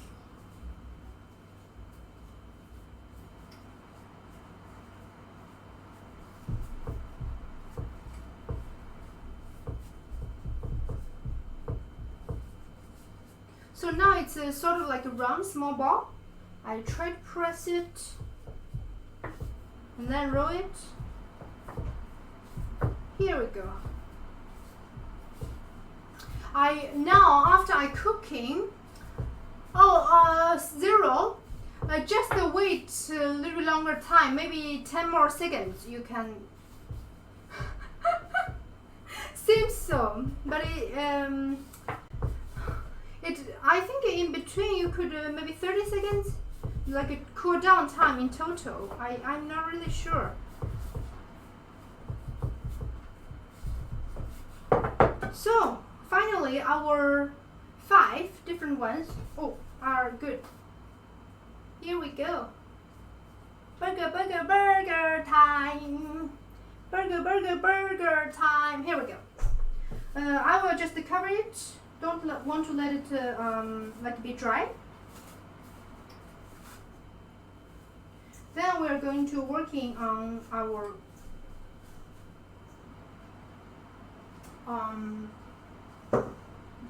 So now it's sort of like a round small ball. I try to press it and then roll it. Here we go. Now after I cooking, Zero, just wait a little longer time, maybe 10 more seconds. You can. Seems so, but I think in between you could maybe 30 seconds, like a cool down time in total. I'm not really sure. So finally our 5 different ones are good. Here we go. Burger, burger, burger time. Burger, burger, burger time. Here we go. I will just cover it. Don't want to let it be dry. Then we're going to working on our um,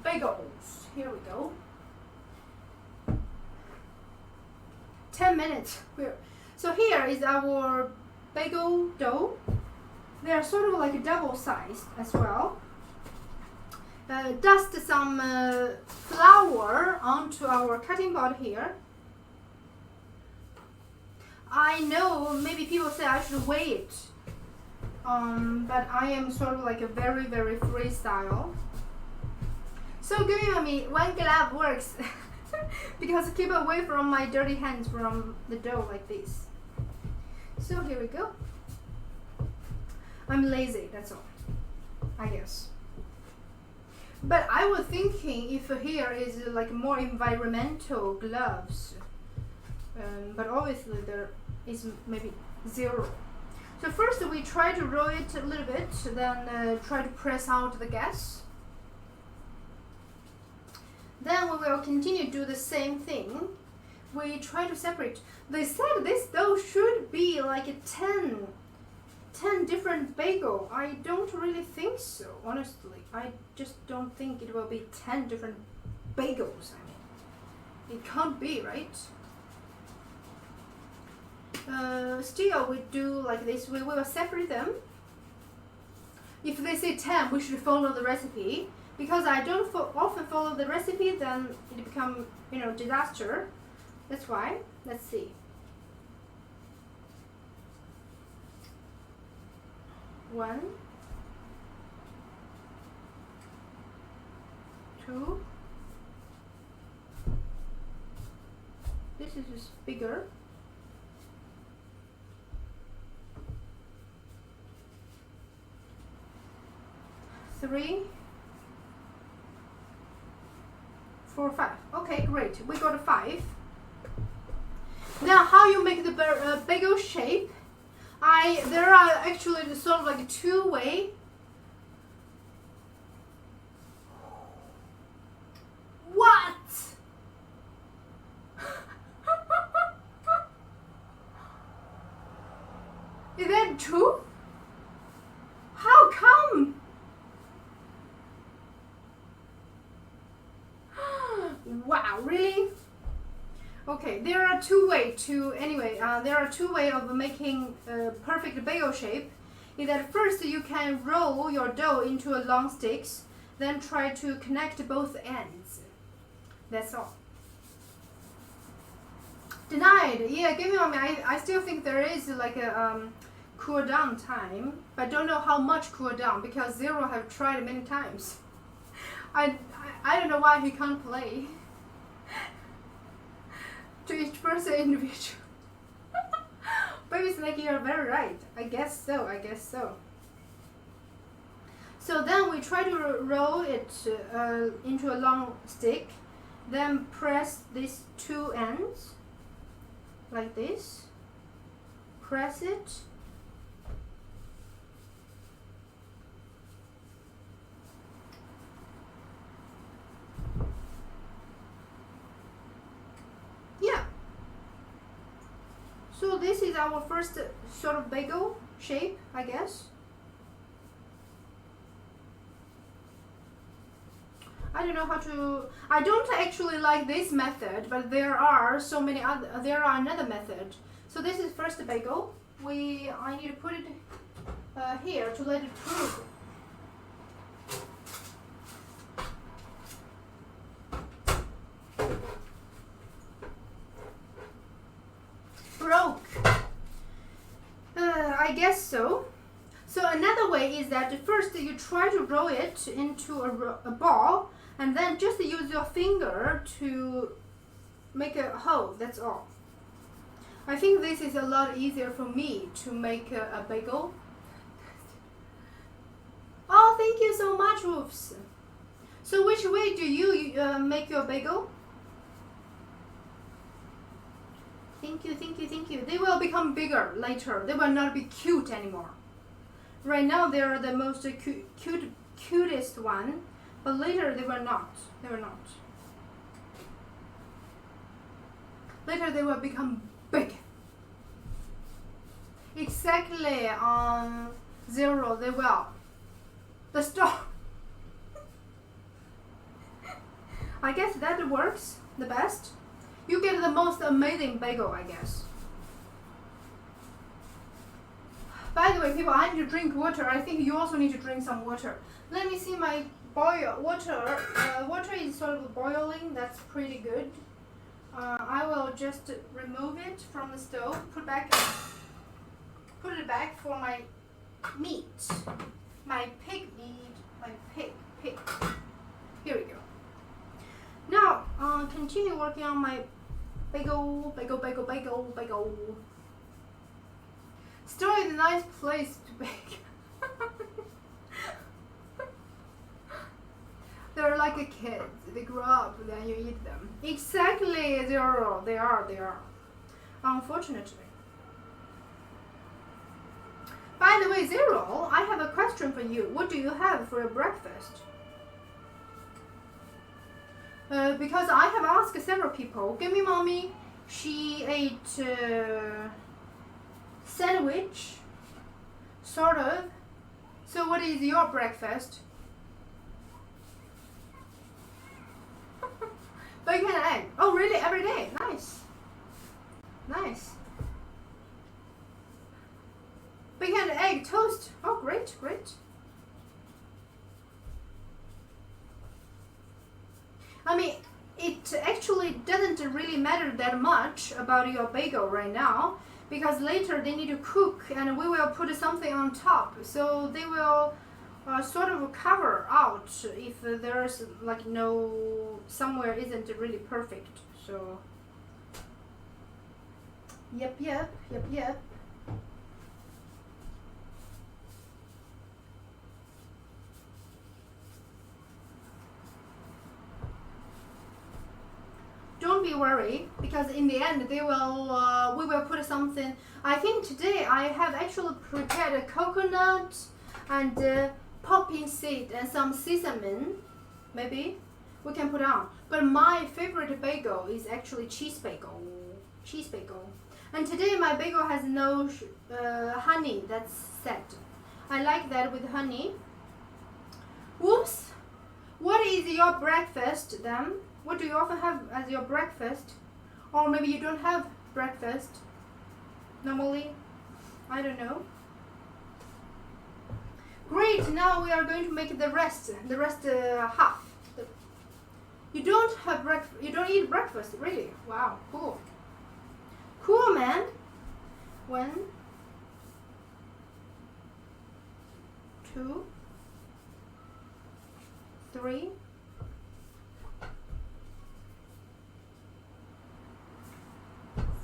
bagels. Here we go. 10 minutes. So here is our bagel dough. They are sort of like double sized as well. Dust some flour onto our cutting board here. I know maybe people say I should weigh it, but I am sort of like a very freestyle. So give me one glove works because keep away from my dirty hands from the dough like this. So here we go. I'm lazy, that's all, I guess. But I was thinking if here is like more environmental gloves, but obviously there is maybe zero. So first we try to roll it a little bit, then try to press out the gas. Then we will continue to do the same thing. We try to separate. They said this dough should be like a 10 different bagel. I don't really think so, honestly. I just don't think it will be 10 different bagels. I mean, it can't be, right? Still, we do like this. We will separate them. If they say 10, we should follow the recipe. Because I don't often follow the recipe, then it becomes, disaster. That's why. Let's see. 1, 2. This is just bigger. 3, 4, 5. Okay, great. We got a 5. Now, how you make the bagel shape? There are actually sort of like 2 way. What? Is that true? How come? Wow, really? Okay, there are 2 ways of making a perfect bagel shape. Is that first you can roll your dough into a long sticks, then try to connect both ends. That's all. Denied. Yeah, give me a minute. I still think there is like a cool down time, but don't know how much cool down because Zero have tried many times. I don't know why he can't play. To each person individual. Baby Snake, you're very right. I guess so. So then we try to roll it into a long stick, then press these 2 ends like this. Press it. So this is our first sort of bagel shape, I guess. I don't know how to. I don't actually like this method, but there are so many other. There are another method. So this is first bagel. I need to put it here to let it proof. Broke. I guess so. So another way is that first you try to roll it into a ball, and then just use your finger to make a hole. That's all. I think this is a lot easier for me to make a bagel. Oh, thank you so much, Wolves. So which way do you make your bagel? Thank you. They will become bigger later. They will not be cute anymore. Right now they are the most cutest one, but later they were not. Later they will become big. Exactly on 0 they will. The star. I guess that works the best. You get the most amazing bagel, I guess. By the way, people, I need to drink water. I think you also need to drink some water. Let me see my water. Water is sort of boiling. That's pretty good. I will just remove it from the stove. Put it back for my meat. My pig meat. My pig. Here we go. Now, continue working on my bagel. Store is a nice place to bake. They're like a kid. They grow up, then you eat them. Exactly, they are. Unfortunately. By the way, Zero, I have a question for you. What do you have for your breakfast? Because I have asked several people. Give me mommy. She ate sandwich, sort of. So what is your breakfast? Bacon and egg. Oh really? Every day? Nice. Bacon and egg toast. Oh great. I mean, it actually doesn't really matter that much about your bagel right now, because later they need to cook and we will put something on top, so they will sort of cover out if there's like no, somewhere isn't really perfect. So yep. Don't be worried, because in the end they will we will put something. I think today I have actually prepared a coconut and popping seed and some sesame. Maybe we can put on. But my favorite bagel is actually cheese bagel. And today my bagel has no honey. That's sad. I like that with honey. Whoops. What is your breakfast then? What do you often have as your breakfast? Or maybe you don't have breakfast normally? I don't know. Great, now we are going to make the rest half. You don't have breakfast, you don't eat breakfast, really? Wow, cool. Cool, man. 1, 2, 3,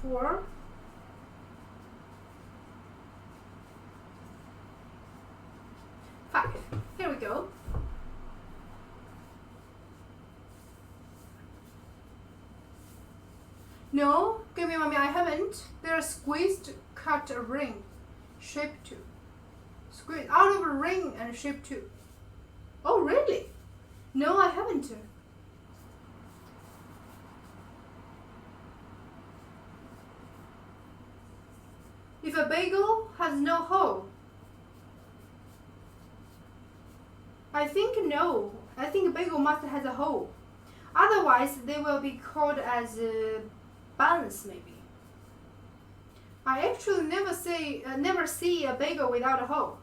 4, 5. Here we go. No, give me mommy, I haven't. They're squeezed, cut a ring, shape too. Squeeze out of a ring and shape too. Oh really? No, I haven't. If a bagel has no hole, I think no. I think a bagel must have a hole. Otherwise, they will be called as buns, maybe. I actually never see a bagel without a hole.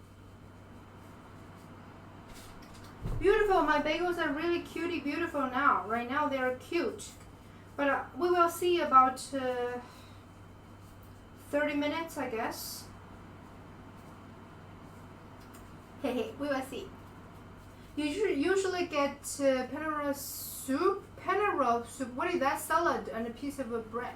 Beautiful, my bagels are really cutie beautiful now. Right now they are cute. But we will see about 30 minutes, I guess. Hey, we will see. You usually get Panera soup. What is that? Salad and a piece of bread.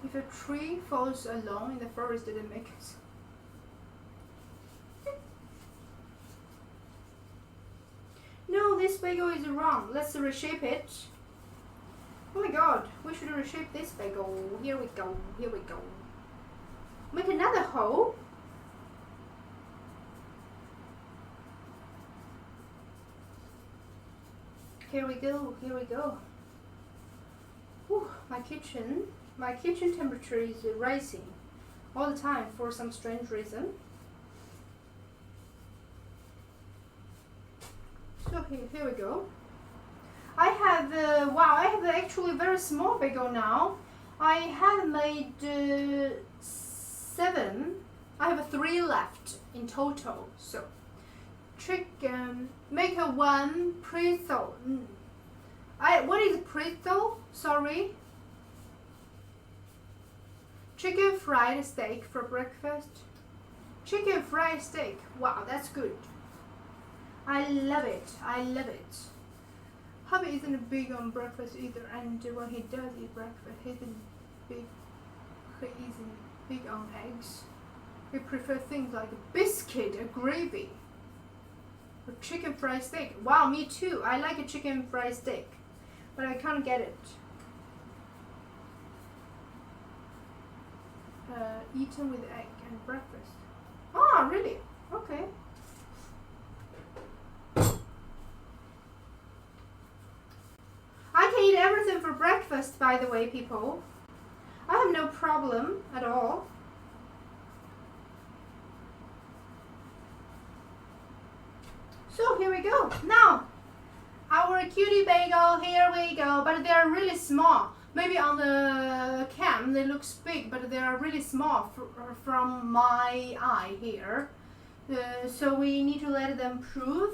If a tree falls alone in the forest, it makes it. No, this bagel is wrong. Let's reshape it. Oh my god, we should reshape this bagel. Here we go. Make another hole. Here we go. Whew, my kitchen temperature is rising all the time for some strange reason. So here we go. I have wow, I have actually very small bagel now. I have made 7. I have 3 left in total. So chicken, make a 1 pretzel. What is pretzel? Sorry. Chicken fried steak for breakfast. Chicken fried steak. Wow, that's good. I love it. I love it. Hubby isn't big on breakfast either, and when he does eat breakfast, he isn't big on eggs. We prefer things like a biscuit, a gravy, or chicken fried steak. Wow, me too. I like a chicken fried steak, but I can't get it. Eaten with egg and breakfast. Oh, really? Okay. I can eat everything for breakfast, by the way, people. I have no problem at all. So here we go. Now, our cutie bagel, here we go. But they're really small. Maybe on the cam they look big, but they are really small from my eye here. So we need to let them prove.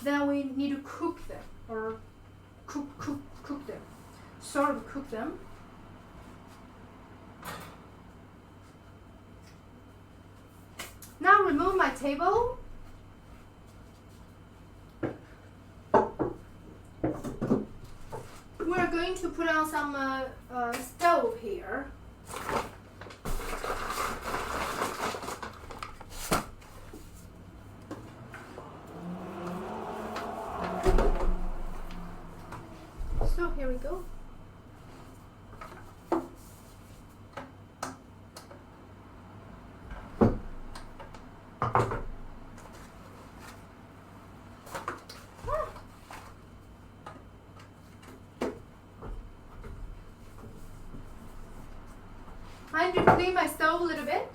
Then we need to cook them, or cook them, sort of cook them. Now remove my table. We're going to put on some stove here. So here we go. I need to clean my stove a little bit.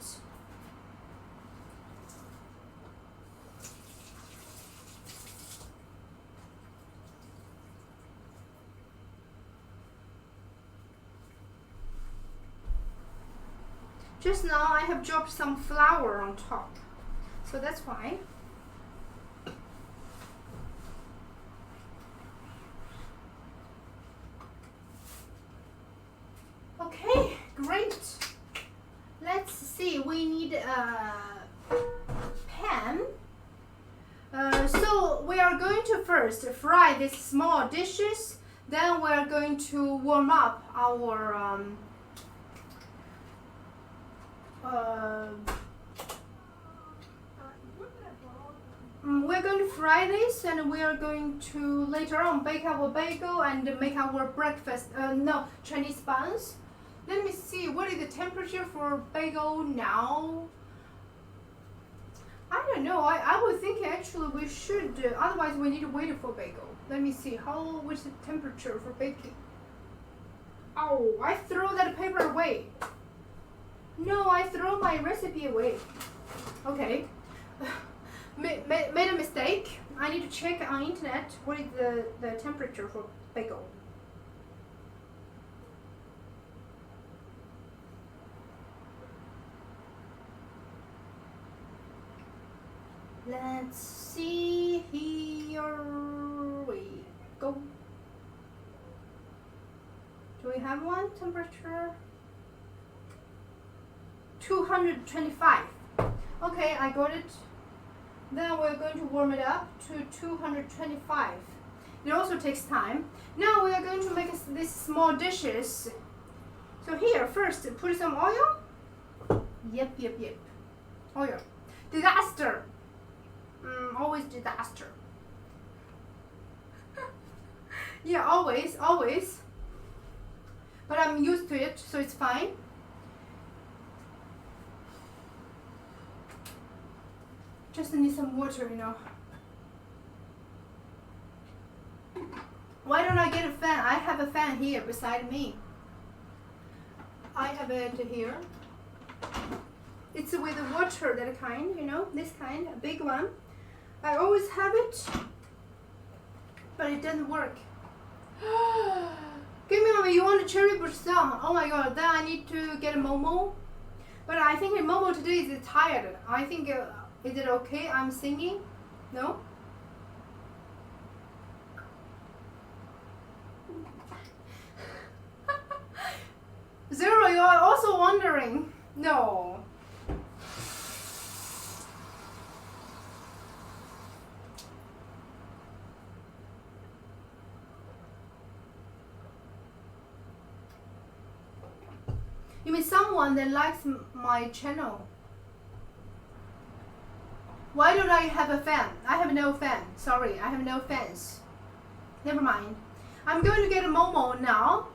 Just now I have dropped some flour on top, so that's why. Okay, great. Let's see, we need a pan. So we are going to first fry these small dishes, then we are going to warm up our we're going to fry this, and we are going to later on bake our bagel and make our breakfast, Chinese buns. Let me see, what is the temperature for bagel now? I don't know, I was thinking actually we should, otherwise we need to wait for bagel. Let me see, what's the temperature for baking? Oh, I throw that paper away. No, I throw my recipe away. Okay, made a mistake. I need to check on internet what is the temperature for bagel. Let's see, here we go. Do we have one temperature? 225. Okay, I got it. Then we're going to warm it up to 225. It also takes time. Now we are going to make these small dishes. So here, first, put some oil. Yep. Oil. Disaster. Always disaster. Yeah, always. But I'm used to it, so it's fine. Just need some water, you know. Why don't I get a fan? I have a fan here beside me. I have it here. It's with the water, that kind, you know, this kind, a big one. I always have it. But it doesn't work. Give me mommy, you want a cherry song? Oh my god, then I need to get a Momo. But I think Momo today is tired. I think, is it okay I'm singing? No? Zero, you are also wondering. No. You mean someone that likes my channel? Why don't I have a fan? I have no fan. Sorry, I have no fans. Never mind. I'm going to get a Momo now.